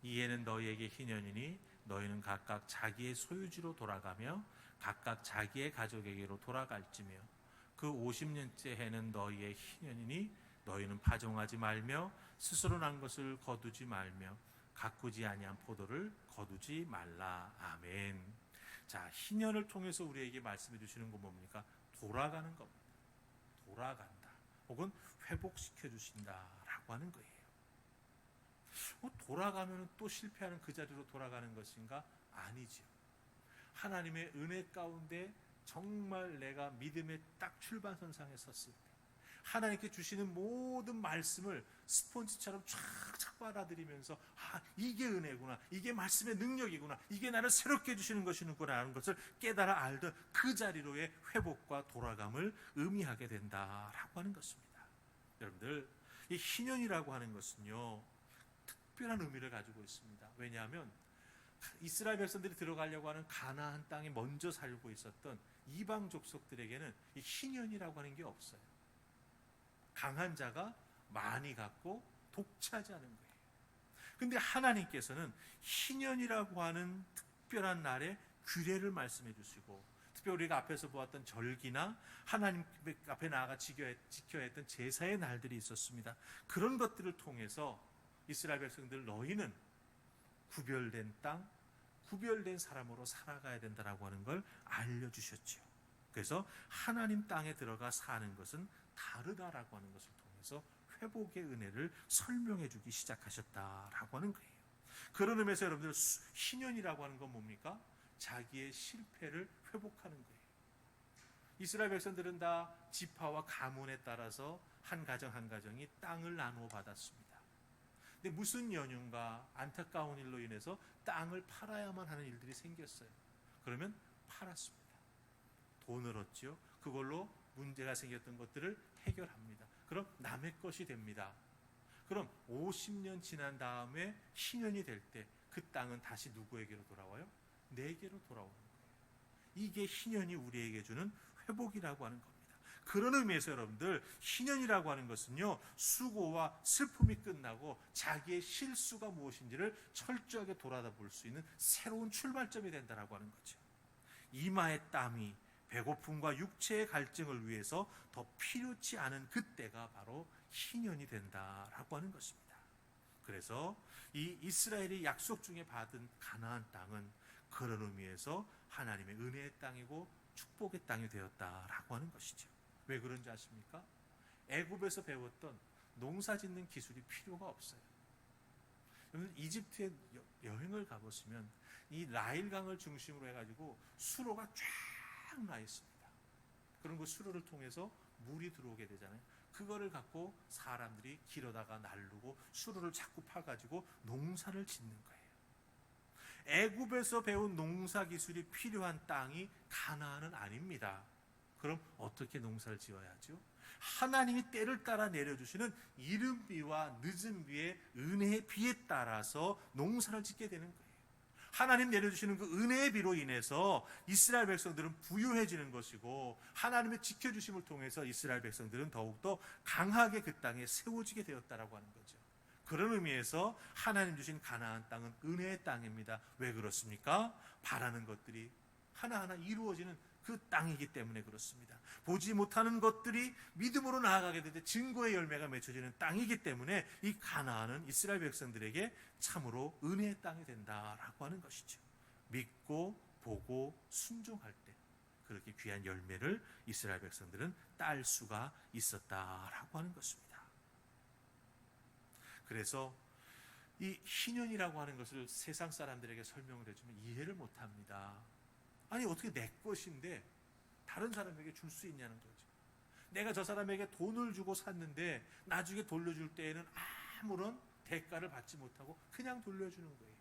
이 해는 너희에게 희년이니 너희는 각각 자기의 소유지로 돌아가며 각각 자기의 가족에게로 돌아갈지며 그 50년째 해는 너희의 희년이니 너희는 파종하지 말며 스스로 난 것을 거두지 말며 가꾸지 아니한 포도를 거두지 말라. 아멘. 자, 희년을 통해서 우리에게 말씀해 주시는 건 뭡니까? 돌아가는 겁니다. 돌아간다. 혹은 회복시켜 주신다라고 하는 거예요. 돌아가면 또 실패하는 그 자리로 돌아가는 것인가? 아니죠. 하나님의 은혜 가운데 정말 내가 믿음의 딱 출발선상에 섰을 때 하나님께 주시는 모든 말씀을 스폰지처럼 쫙쫙 빨아들이면서 이게 은혜구나, 이게 말씀의 능력이구나, 이게 나를 새롭게 해주시는 것이구나 하는 것을 깨달아 알던 그 자리로의 회복과 돌아감을 의미하게 된다라고 하는 것입니다. 여러분들, 이 희년이라고 하는 것은요 특별한 의미를 가지고 있습니다. 왜냐하면 이스라엘 백성들이 들어가려고 하는 가나안 땅에 먼저 살고 있었던 이방 족속들에게는 이 희년이라고 하는 게 없어요. 강한 자가 많이 갖고 독차지하는 거예요. 근데 하나님께서는 희년이라고 하는 특별한 날에 규례를 말씀해 주시고, 특별히 우리가 앞에서 보았던 절기나 하나님 앞에 나아가 지켜야 했던 제사의 날들이 있었습니다. 그런 것들을 통해서 이스라엘 백성들, 너희는 구별된 땅, 구별된 사람으로 살아가야 된다라고 하는 걸 알려주셨지요. 그래서 하나님 땅에 들어가 사는 것은 다르다라고 하는 것을 통해서 회복의 은혜를 설명해 주기 시작하셨다라고 하는 거예요. 그런 의미에서 여러분들, 희년이라고 하는 건 뭡니까? 자기의 실패를 회복하는 거예요. 이스라엘 백성들은 다 지파와 가문에 따라서 한 가정 한 가정이 땅을 나누어 받았습니다. 근데 무슨 연륜과 안타까운 일로 인해서 땅을 팔아야만 하는 일들이 생겼어요. 그러면 팔았습니다. 돈을 얻지요. 그걸로 문제가 생겼던 것들을 해결합니다. 그럼 남의 것이 됩니다. 그럼 50년 지난 다음에 희년이 될 때 그 땅은 다시 누구에게로 돌아와요? 내게로 돌아오는 거예요. 이게 희년이 우리에게 주는 회복이라고 하는 겁니다. 그런 의미에서 여러분들, 희년이라고 하는 것은요, 수고와 슬픔이 끝나고 자기의 실수가 무엇인지를 철저하게 돌아볼 수 있는 새로운 출발점이 된다라고 하는 거죠. 이마의 땀이 배고픔과 육체의 갈증을 위해서 더 필요치 않은 그때가 바로 희년이 된다라고 하는 것입니다. 그래서 이 이스라엘이 약속 중에 받은 가나안 땅은 그런 의미에서 하나님의 은혜의 땅이고 축복의 땅이 되었다라고 하는 것이죠. 왜 그런지 아십니까? 애굽에서 배웠던 농사 짓는 기술이 필요가 없어요. 여러분, 이집트에 여행을 가보시면 이 나일강을 중심으로 해가지고 수로가 쫙 나 있습니다. 그런 그 수로를 통해서 물이 들어오게 되잖아요. 그거를 갖고 사람들이 길어다가 나르고 수로를 자꾸 파가지고 농사를 짓는 거예요. 애굽에서 배운 농사 기술이 필요한 땅이 가나안은 아닙니다. 그럼 어떻게 농사를 지어야 하죠? 하나님이 때를 따라 내려주시는 이른 비와 늦은 비의 은혜의 비에 따라서 농사를 짓게 되는 거예요. 하나님 내려주시는 그 은혜의 비로 인해서 이스라엘 백성들은 부유해지는 것이고, 하나님의 지켜주심을 통해서 이스라엘 백성들은 더욱더 강하게 그 땅에 세워지게 되었다라고 하는 거죠. 그런 의미에서 하나님 주신 가나안 땅은 은혜의 땅입니다. 왜 그렇습니까? 바라는 것들이 하나하나 이루어지는 그 땅이기 때문에 그렇습니다. 보지 못하는 것들이 믿음으로 나아가게 될 때 증거의 열매가 맺혀지는 땅이기 때문에 이 가나안은 이스라엘 백성들에게 참으로 은혜의 땅이 된다라고 하는 것이죠. 믿고 보고 순종할 때 그렇게 귀한 열매를 이스라엘 백성들은 딸 수가 있었다라고 하는 것입니다. 그래서 이 희년이라고 하는 것을 세상 사람들에게 설명을 해주면 이해를 못합니다. 아니, 어떻게 내 것인데 다른 사람에게 줄 수 있냐는 거죠. 내가 저 사람에게 돈을 주고 샀는데 나중에 돌려줄 때에는 아무런 대가를 받지 못하고 그냥 돌려주는 거예요.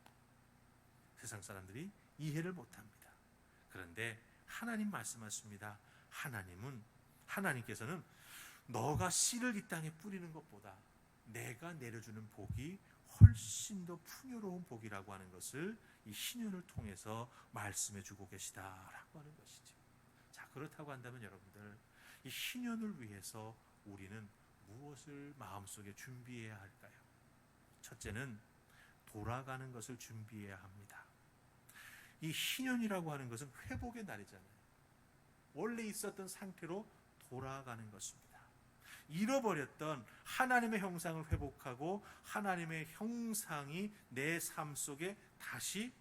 세상 사람들이 이해를 못합니다. 그런데 하나님 말씀하십니다. 하나님께서는 너가 씨를 이 땅에 뿌리는 것보다 내가 내려주는 복이 훨씬 더 풍요로운 복이라고 하는 것을 이 희년을 통해서 말씀해 주고 계시다라고 하는 것이죠. 자, 그렇다고 한다면 여러분들, 이 희년을 위해서 우리는 무엇을 마음속에 준비해야 할까요? 첫째는 돌아가는 것을 준비해야 합니다. 이 희년이라고 하는 것은 회복의 날이잖아요. 원래 있었던 상태로 돌아가는 것입니다. 잃어버렸던 하나님의 형상을 회복하고 하나님의 형상이 내 삶 속에 다시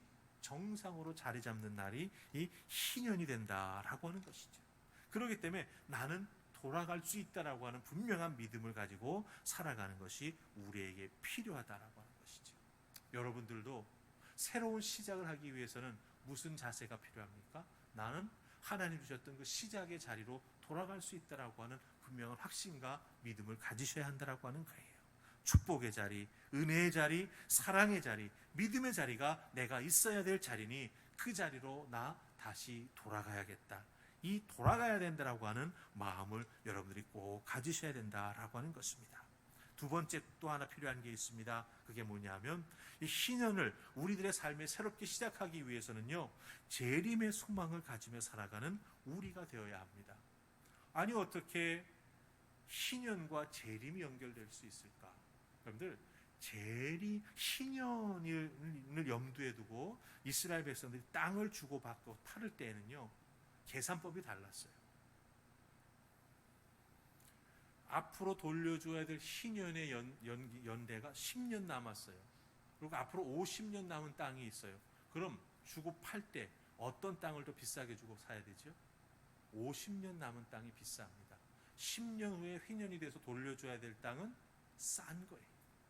정상으로 자리 잡는 날이 이 희년이 된다라고 하는 것이죠. 그렇기 때문에 나는 돌아갈 수 있다라고 하는 분명한 믿음을 가지고 살아가는 것이 우리에게 필요하다라고 하는 것이죠. 여러분들도 새로운 시작을 하기 위해서는 무슨 자세가 필요합니까? 나는 하나님 주셨던 그 시작의 자리로 돌아갈 수 있다라고 하는 분명한 확신과 믿음을 가지셔야 한다라고 하는 거예요. 축복의 자리, 은혜의 자리, 사랑의 자리, 믿음의 자리가 내가 있어야 될 자리니 그 자리로 나 다시 돌아가야겠다. 이 돌아가야 된다라고 하는 마음을 여러분들이 꼭 가지셔야 된다라고 하는 것입니다. 두 번째 또 하나 필요한 게 있습니다. 그게 뭐냐면 이 희년을 우리들의 삶에 새롭게 시작하기 위해서는요, 재림의 소망을 가지며 살아가는 우리가 되어야 합니다. 아니, 어떻게 희년과 재림이 연결될 수 있을까? 여러분들, 희년을 염두에 두고 이스라엘 백성들이 땅을 주고받고 팔을 때에는요, 계산법이 달랐어요. 앞으로 돌려줘야 될 희년의 연대가 10년 남았어요. 그리고 앞으로 50년 남은 땅이 있어요. 그럼 주고 팔 때 어떤 땅을 더 비싸게 주고 사야 되죠? 50년 남은 땅이 비쌉니다. 10년 후에 휘년이 돼서 돌려줘야 될 땅은 싼 거예요.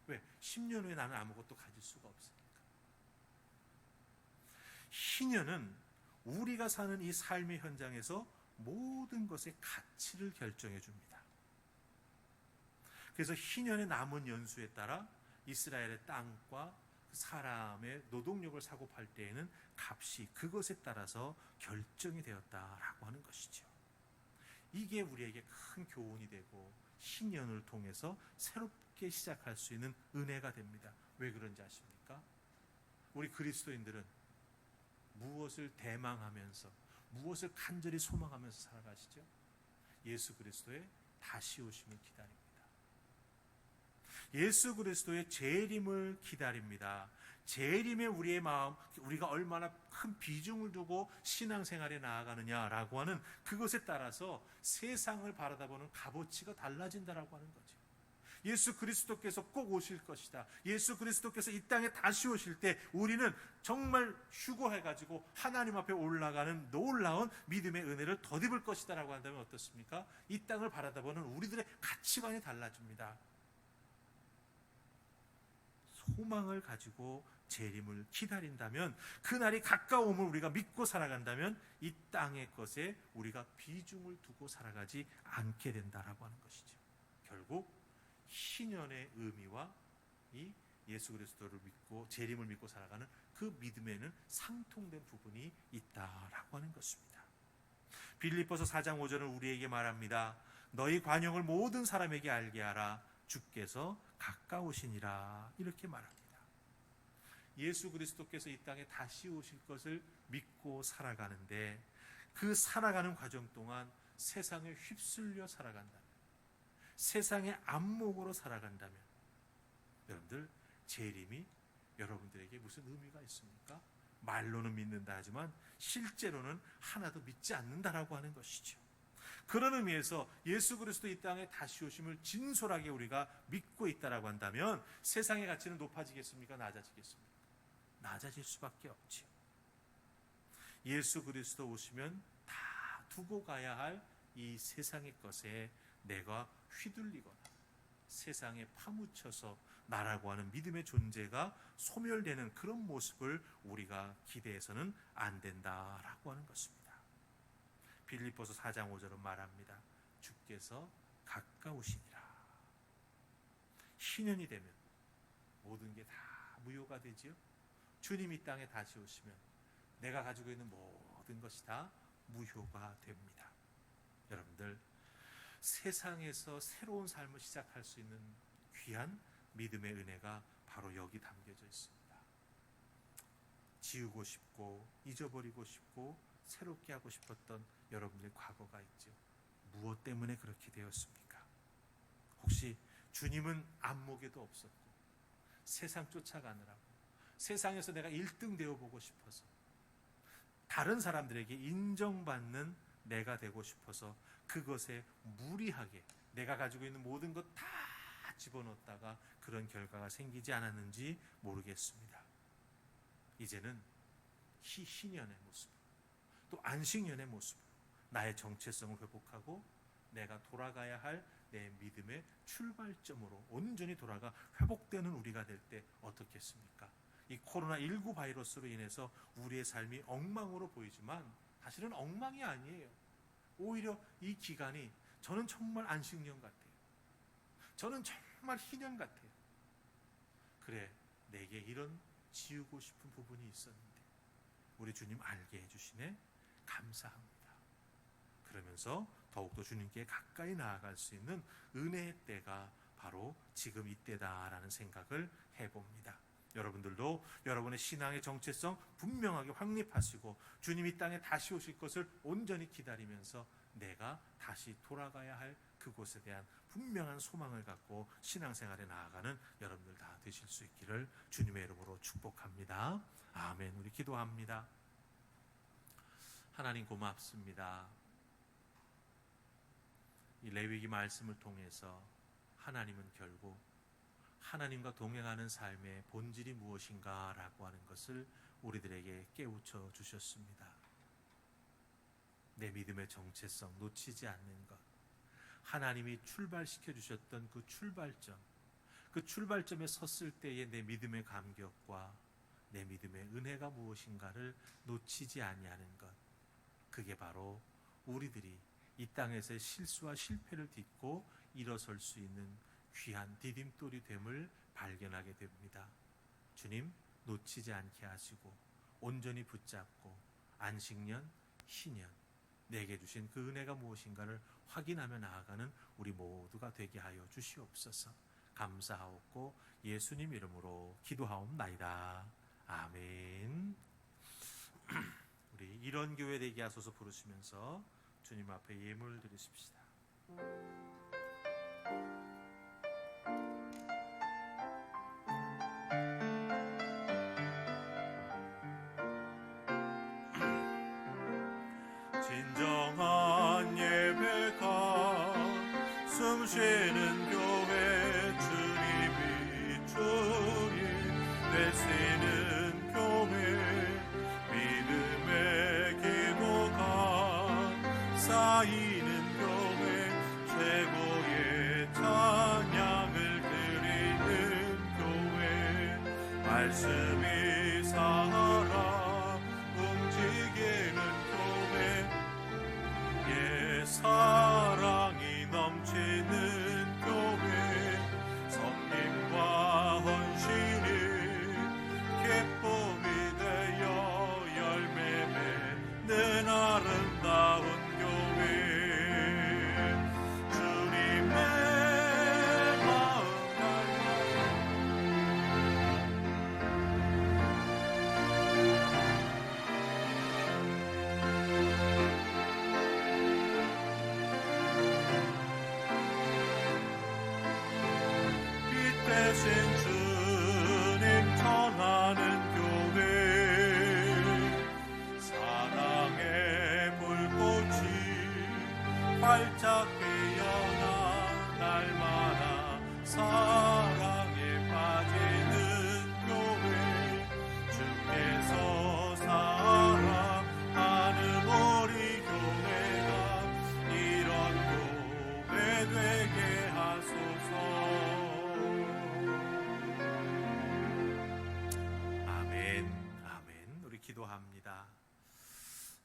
왜? 10년 후에 나는 아무것도 가질 수가 없으니까. 희년은 우리가 사는 이 삶의 현장에서 모든 것의 가치를 결정해 줍니다. 그래서 희년의 남은 연수에 따라 이스라엘의 땅과 사람의 노동력을 사고 팔 때에는 값이 그것에 따라서 결정이 되었다라고 하는 것이죠. 이게 우리에게 큰 교훈이 되고 희년을 통해서 새롭게 시작할 수 있는 은혜가 됩니다. 왜 그런지 아십니까? 우리 그리스도인들은 무엇을 대망하면서, 무엇을 간절히 소망하면서 살아가시죠? 예수 그리스도의 다시 오심을 기다립니다. 예수 그리스도의 재림을 기다립니다. 재림에 우리의 마음, 우리가 얼마나 큰 비중을 두고 신앙생활에 나아가느냐라고 하는 그것에 따라서 세상을 바라다보는 값어치가 달라진다라고 하는 거죠. 예수 그리스도께서 꼭 오실 것이다. 예수 그리스도께서 이 땅에 다시 오실 때 우리는 정말 휴거해가지고 하나님 앞에 올라가는 놀라운 믿음의 은혜를 덧입을 것이다 라고 한다면 어떻습니까? 이 땅을 바라다보는 우리들의 가치관이 달라집니다. 소망을 가지고 재림을 기다린다면, 그날이 가까움을 우리가 믿고 살아간다면 이 땅의 것에 우리가 비중을 두고 살아가지 않게 된다라고 하는 것이죠. 결국 희년의 의미와 이 예수 그리스도를 믿고 재림을 믿고 살아가는 그 믿음에는 상통된 부분이 있다라고 하는 것입니다. 빌립보서 4장 5절은 우리에게 말합니다. 너희 관용을 모든 사람에게 알게 하라. 주께서 가까우시니라. 이렇게 말합니다. 예수 그리스도께서 이 땅에 다시 오실 것을 믿고 살아가는데, 그 살아가는 과정 동안 세상에 휩쓸려 살아간다면, 세상의 안목으로 살아간다면, 여러분들 재림이 여러분들에게 무슨 의미가 있습니까? 말로는 믿는다 하지만 실제로는 하나도 믿지 않는다라고 하는 것이죠. 그런 의미에서 예수 그리스도 이 땅에 다시 오심을 진솔하게 우리가 믿고 있다라고 한다면 세상의 가치는 높아지겠습니까? 낮아지겠습니까? 낮아질 수밖에 없지요. 예수 그리스도 오시면 다 두고 가야 할 이 세상의 것에 내가 휘둘리거나 세상에 파묻혀서 나라고 하는 믿음의 존재가 소멸되는 그런 모습을 우리가 기대해서는 안 된다라고 하는 것입니다. 빌립보서 4장 5절은 말합니다. 주께서 가까우시니라. 희년이 되면 모든 게 다 무효가 되지요. 주님이 이 땅에 다시 오시면 내가 가지고 있는 모든 것이 다 무효가 됩니다. 여러분들, 세상에서 새로운 삶을 시작할 수 있는 귀한 믿음의 은혜가 바로 여기 담겨져 있습니다. 지우고 싶고 잊어버리고 싶고 새롭게 하고 싶었던 여러분들의 과거가 있죠. 무엇 때문에 그렇게 되었습니까? 혹시 주님은 안목에도 없었고 세상 쫓아가느라고 세상에서 내가 1등 되어보고 싶어서 다른 사람들에게 인정받는 내가 되고 싶어서 그것에 무리하게 내가 가지고 있는 모든 것 다 집어넣었다가 그런 결과가 생기지 않았는지 모르겠습니다. 이제는 희년의 모습, 또 안식년의 모습, 나의 정체성을 회복하고 내가 돌아가야 할 내 믿음의 출발점으로 온전히 돌아가 회복되는 우리가 될 때 어떻겠습니까? 이 코로나19 바이러스로 인해서 우리의 삶이 엉망으로 보이지만 사실은 엉망이 아니에요. 오히려 이 기간이 저는 정말 안식년 같아요. 저는 정말 희년 같아요. 그래, 내게 이런 지우고 싶은 부분이 있었는데 우리 주님 알게 해주시네. 감사합니다. 그러면서 더욱더 주님께 가까이 나아갈 수 있는 은혜의 때가 바로 지금 이때다라는 생각을 해봅니다. 여러분들도 여러분의 신앙의 정체성 분명하게 확립하시고 주님 이 땅에 다시 오실 것을 온전히 기다리면서 내가 다시 돌아가야 할 그곳에 대한 분명한 소망을 갖고 신앙생활에 나아가는 여러분들 다 되실 수 있기를 주님의 이름으로 축복합니다. 아멘. 우리 기도합니다. 하나님 고맙습니다. 이 레위기 말씀을 통해서 하나님은 결국 하나님과 동행하는 삶의 본질이 무엇인가 라고 하는 것을 우리들에게 깨우쳐 주셨습니다. 내 믿음의 정체성 놓치지 않는 것, 하나님이 출발시켜 주셨던 그 출발점에 섰을 때의 내 믿음의 감격과 내 믿음의 은혜가 무엇인가를 놓치지 아니하는 것, 그게 바로 우리들이 이 땅에서의 실수와 실패를 딛고 일어설 수 있는 귀한 디딤돌이 됨을 발견하게 됩니다. 주님 놓치지 않게 하시고 온전히 붙잡고 안식년, 희년 내게 주신 그 은혜가 무엇인가를 확인하며 나아가는 우리 모두가 되게 하여 주시옵소서. 감사하옵고 예수님 이름으로 기도하옵나이다. 아멘. 우리 이런 교회 되게 하소서 부르시면서 주님 앞에 예물 드리십시다. 진정한 예배가 숨쉬는 교회, 주님이 주님 되시는 교회, 믿음의 기도가 쌓이는 교회, 최고의 찬양을 드리는 교회, 말씀이 살아 움직이는 사랑이 넘치는 교회, 섬김과 헌신이 기쁨이 되어 열매 맺는 아름다운 교회, 주님의 마음 대신 주님 전하는 교회, 사랑의 불꽃이 활짝 피어나 날마다 사랑에 빠지는 교회, 주께서 사랑하는 우리 교회가 이런 교회 되게 하소서. 기도합니다.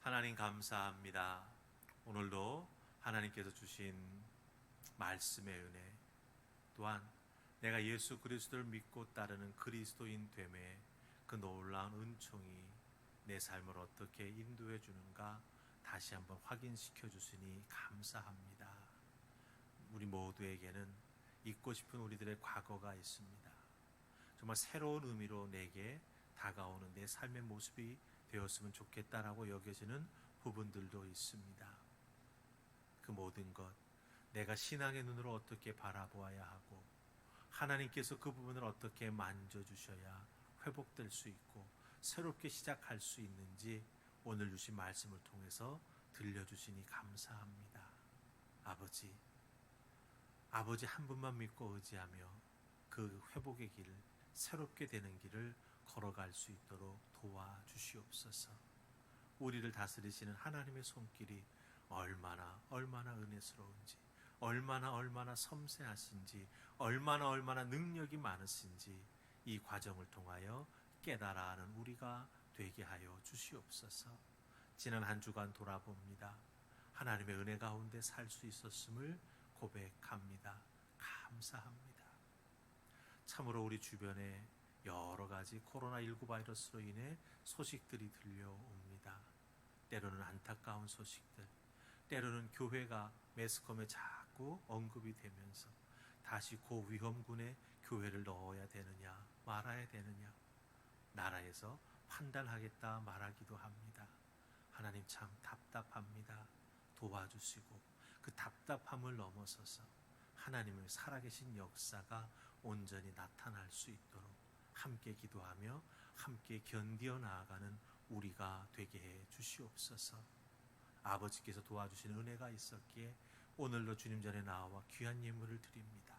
하나님 감사합니다. 오늘도 하나님께서 주신 말씀의 은혜, 또한 내가 예수 그리스도를 믿고 따르는 그리스도인 됨의 그 놀라운 은총이 내 삶을 어떻게 인도해 주는가 다시 한번 확인시켜 주시니 감사합니다. 우리 모두에게는 잊고 싶은 우리들의 과거가 있습니다. 정말 새로운 의미로 내게 다가오는 내 삶의 모습이 되었으면 좋겠다라고 여겨지는 부분들도 있습니다. 그 모든 것 내가 신앙의 눈으로 어떻게 바라보아야 하고 하나님께서 그 부분을 어떻게 만져주셔야 회복될 수 있고 새롭게 시작할 수 있는지 오늘 주신 말씀을 통해서 들려주시니 감사합니다. 아버지 한 분만 믿고 의지하며 그 회복의 길, 새롭게 되는 길을 걸어갈 수 있도록 도와주시옵소서. 우리를 다스리시는 하나님의 손길이 얼마나 은혜스러운지, 얼마나 섬세하신지, 얼마나 능력이 많으신지 이 과정을 통하여 깨달아 하는 우리가 되게 하여 주시옵소서. 지난 한 주간 돌아봅니다. 하나님의 은혜 가운데 살 수 있었음을 고백합니다. 감사합니다. 참으로 우리 주변에 여러 가지 코로나19 바이러스로 인해 소식들이 들려옵니다. 때로는 안타까운 소식들, 때로는 교회가 매스컴에 자꾸 언급이 되면서 다시 고위험군에 교회를 넣어야 되느냐, 말아야 되느냐? 나라에서 판단하겠다 말하기도 합니다. 하나님 참 답답합니다. 도와주시고 그 답답함을 넘어서서 하나님의 살아계신 역사가 온전히 나타날 수 있도록 함께 기도하며 함께 견디어 나아가는 우리가 되게 해 주시옵소서. 아버지께서 도와주신 은혜가 있었기에 오늘도 주님 전에 나와 귀한 예물을 드립니다.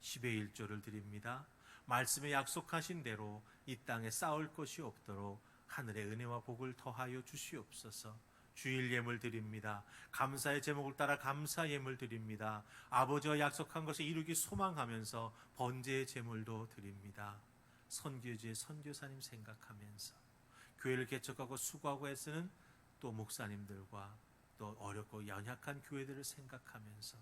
10의 1조를 드립니다. 말씀에 약속하신 대로 이 땅에 쌓을 것이 없도록 하늘의 은혜와 복을 더하여 주시옵소서. 주일 예물 드립니다. 감사의 제목을 따라 감사 예물 드립니다. 아버지와 약속한 것을 이루기 소망하면서 번제의 제물도 드립니다. 선교지의 선교사님 생각하면서 교회를 개척하고 수고하고 애쓰는 또 목사님들과 또 어렵고 연약한 교회들을 생각하면서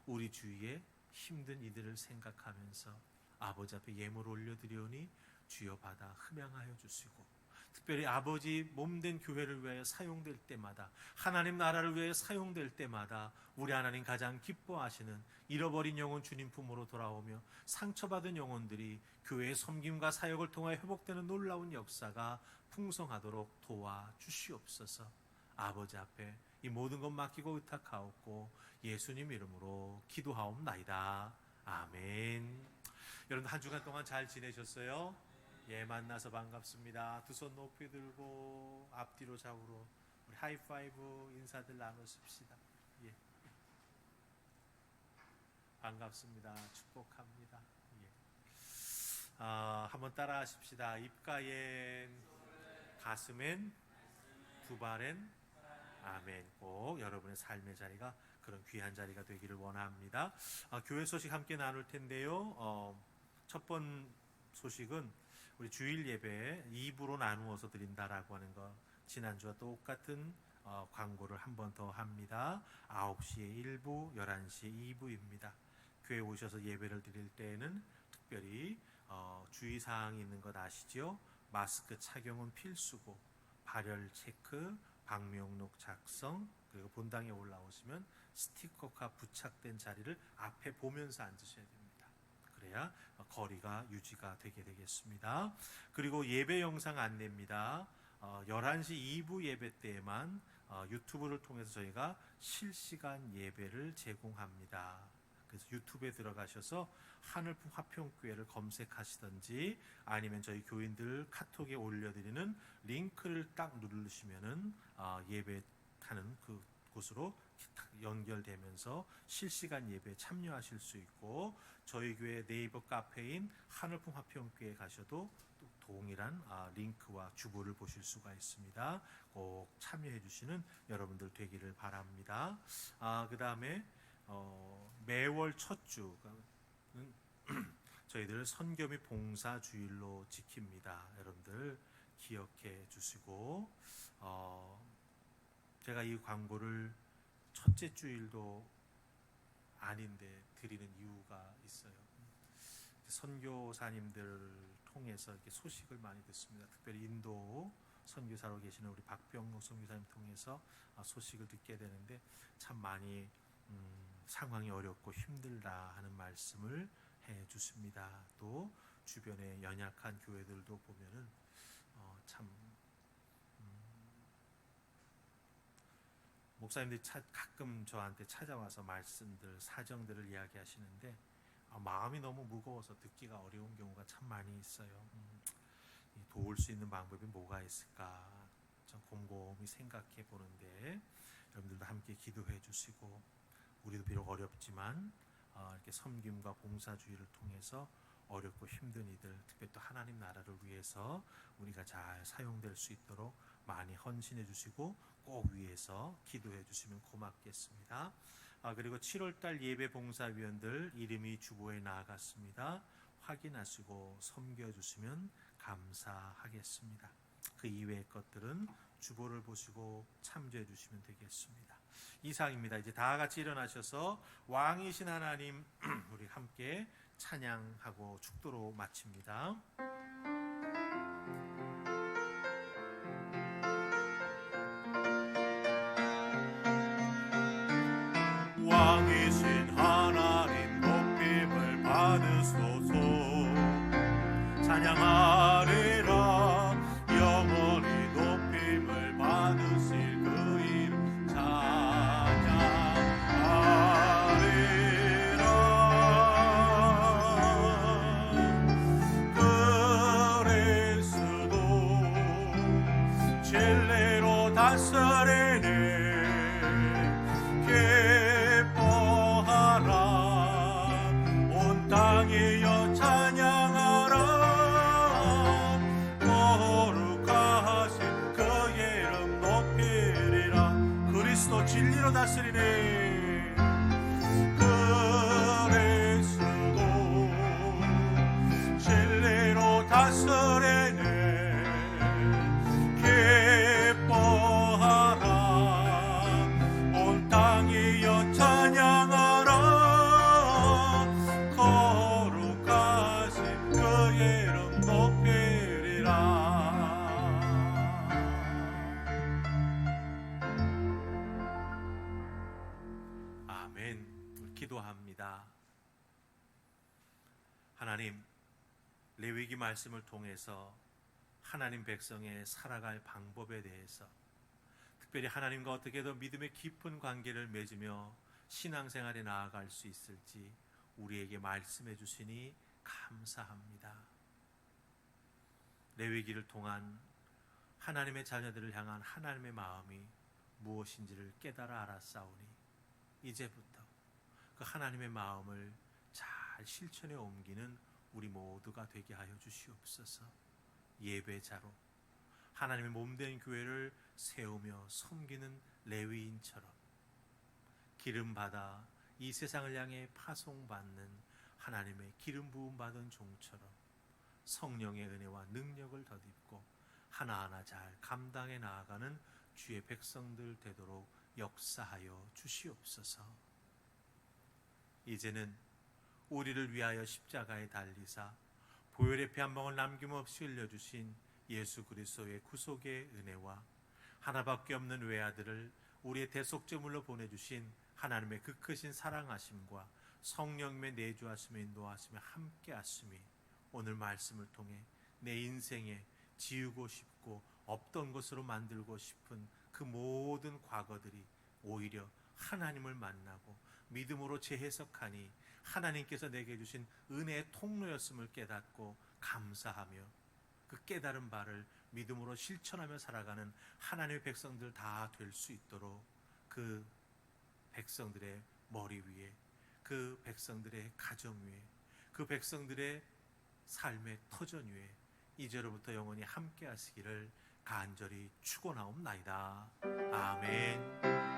우리 주위에 힘든 이들을 생각하면서 아버지 앞에 예물 올려드리오니 주여 받아 흠양하여 주시고, 특별히 아버지 몸된 교회를 위하여 사용될 때마다, 하나님 나라를 위하여 사용될 때마다 우리 하나님 가장 기뻐하시는 잃어버린 영혼 주님 품으로 돌아오며 상처받은 영혼들이 교회의 섬김과 사역을 통하여 회복되는 놀라운 역사가 풍성하도록 도와주시옵소서. 아버지 앞에 이 모든 것 맡기고 의탁하옵고 예수님 이름으로 기도하옵나이다. 아멘. 여러분 한 주간 동안 잘 지내셨어요? 예, 만나서 반갑습니다. 두 손 높이 들고 앞뒤로 좌우로 우리 하이파이브 인사들 나누십시다. 예. 반갑습니다. 축복합니다. 예. 한번 따라 하십시다. 입가엔, 가슴엔, 두 발엔, 아멘. 꼭 여러분의 삶의 자리가 그런 귀한 자리가 되기를 원합니다. 교회 소식 함께 나눌 텐데요. 첫 번 소식은 우리 주일 예배 2부로 나누어서 드린다라고 하는 거, 지난주와 똑같은 광고를 한 번 더 합니다. 9시에 1부, 11시에 2부입니다. 교회 오셔서 예배를 드릴 때에는 특별히 주의사항이 있는 것 아시죠? 마스크 착용은 필수고, 발열 체크, 방명록 작성, 그리고 본당에 올라오시면 스티커가 부착된 자리를 앞에 보면서 앉으셔야 됩니다. 그래야 거리가 유지가 되게 되겠습니다. 그리고 예배 영상 안내입니다. 11시 2부 예배 때에만 유튜브를 통해서 저희가 실시간 예배를 제공합니다. 그래서 유튜브에 들어가셔서 하늘품 화평교회를 검색하시든지 아니면 저희 교인들 카톡에 올려드리는 링크를 딱 누르시면은 예배하는 그곳으로 연결되면서 실시간 예배에 참여하실 수 있고, 저희 교회 네이버 카페인 하늘품 화평교회에 가셔도 동일한 링크와 주보를 보실 수가 있습니다. 꼭 참여해 주시는 여러분들 되기를 바랍니다. 그 다음에 매월 첫 주는 저희들 선교 및 봉사 주일로 지킵니다. 여러분들 기억해 주시고, 제가 이 광고를 첫째 주일도 아닌데 드리는 이유가 있어요. 선교사님들 통해서 이렇게 소식을 많이 듣습니다. 특별히 인도 선교사로 계시는 우리 박병록 선교사님 통해서 소식을 듣게 되는데 참 많이 상황이 어렵고 힘들다 하는 말씀을 해 주십니다. 또 주변에 연약한 교회들도 보면은 참 목사님들이 가끔 저한테 찾아와서 말씀들, 사정들을 이야기하시는데 마음이 너무 무거워서 듣기가 어려운 경우가 참 많이 있어요. 도울 수 있는 방법이 뭐가 있을까 좀 곰곰이 생각해 보는데, 여러분들도 함께 기도해 주시고, 우리도 비록 어렵지만 이렇게 섬김과 봉사주의를 통해서 어렵고 힘든 이들, 특별히 또 하나님 나라를 위해서 우리가 잘 사용될 수 있도록 많이 헌신해 주시고 꼭 위해서 기도해 주시면 고맙겠습니다. 그리고 7월달 예배 봉사위원들 이름이 주보에 나아갔습니다. 확인하시고 섬겨주시면 감사하겠습니다. 그 이외의 것들은 주보를 보시고 참조해 주시면 되겠습니다. 이상입니다. 이제 다 같이 일어나셔서 왕이신 하나님 우리 함께 찬양하고 축도로 마칩니다. 왕이신 하나님 높임을 받으소서. 찬양 그리스도 진리로 다스리네. 그리스도 진리로 다스리네. 기뻐하라 온 땅이여 찬양하라. 거룩하신 그의 이름 높이리라. 아멘. 기도합니다. 하나님, 레위기 말씀을 통해서 하나님 백성의 살아갈 방법에 대해서, 특별히 하나님과 어떻게 더 믿음의 깊은 관계를 맺으며 신앙생활에 나아갈 수 있을지 우리에게 말씀해 주시니 감사합니다. 레위기를 통한 하나님의 자녀들을 향한 하나님의 마음이 무엇인지를 깨달아 알았사오니 이제부터 그 하나님의 마음을 잘 실천에 옮기는 우리 모두가 되게 하여 주시옵소서. 예배자로 하나님의 몸된 교회를 세우며 섬기는 레위인처럼 기름받아 이 세상을 향해 파송받는 하나님의 기름 부음 받은 종처럼 성령의 은혜와 능력을 덧입고 하나하나 잘 감당해 나아가는 주의 백성들 되도록 역사하여 주시옵소서. 이제는 우리를 위하여 십자가에 달리사 보혈의 피 한 방울 남김없이 흘려주신 예수 그리스도의 구속의 은혜와 하나밖에 없는 외아들을 우리의 대속제물로 보내주신 하나님의 그 크신 사랑하심과 성령님의 내주하심에 인도하심에 함께하심이 오늘 말씀을 통해 내 인생에 지우고 싶고 없던 것으로 만들고 싶은 그 모든 과거들이 오히려 하나님을 만나고 믿음으로 재해석하니 하나님께서 내게 주신 은혜의 통로였음을 깨닫고 감사하며 그 깨달은 바를 믿음으로 실천하며 살아가는 하나님의 백성들 다 될 수 있도록 그 백성들의 머리 위에, 그 백성들의 가정 위에, 그 백성들의 삶의 터전 위에 이제로부터 영원히 함께 하시기를 간절히 축원하옵나이다. 아멘.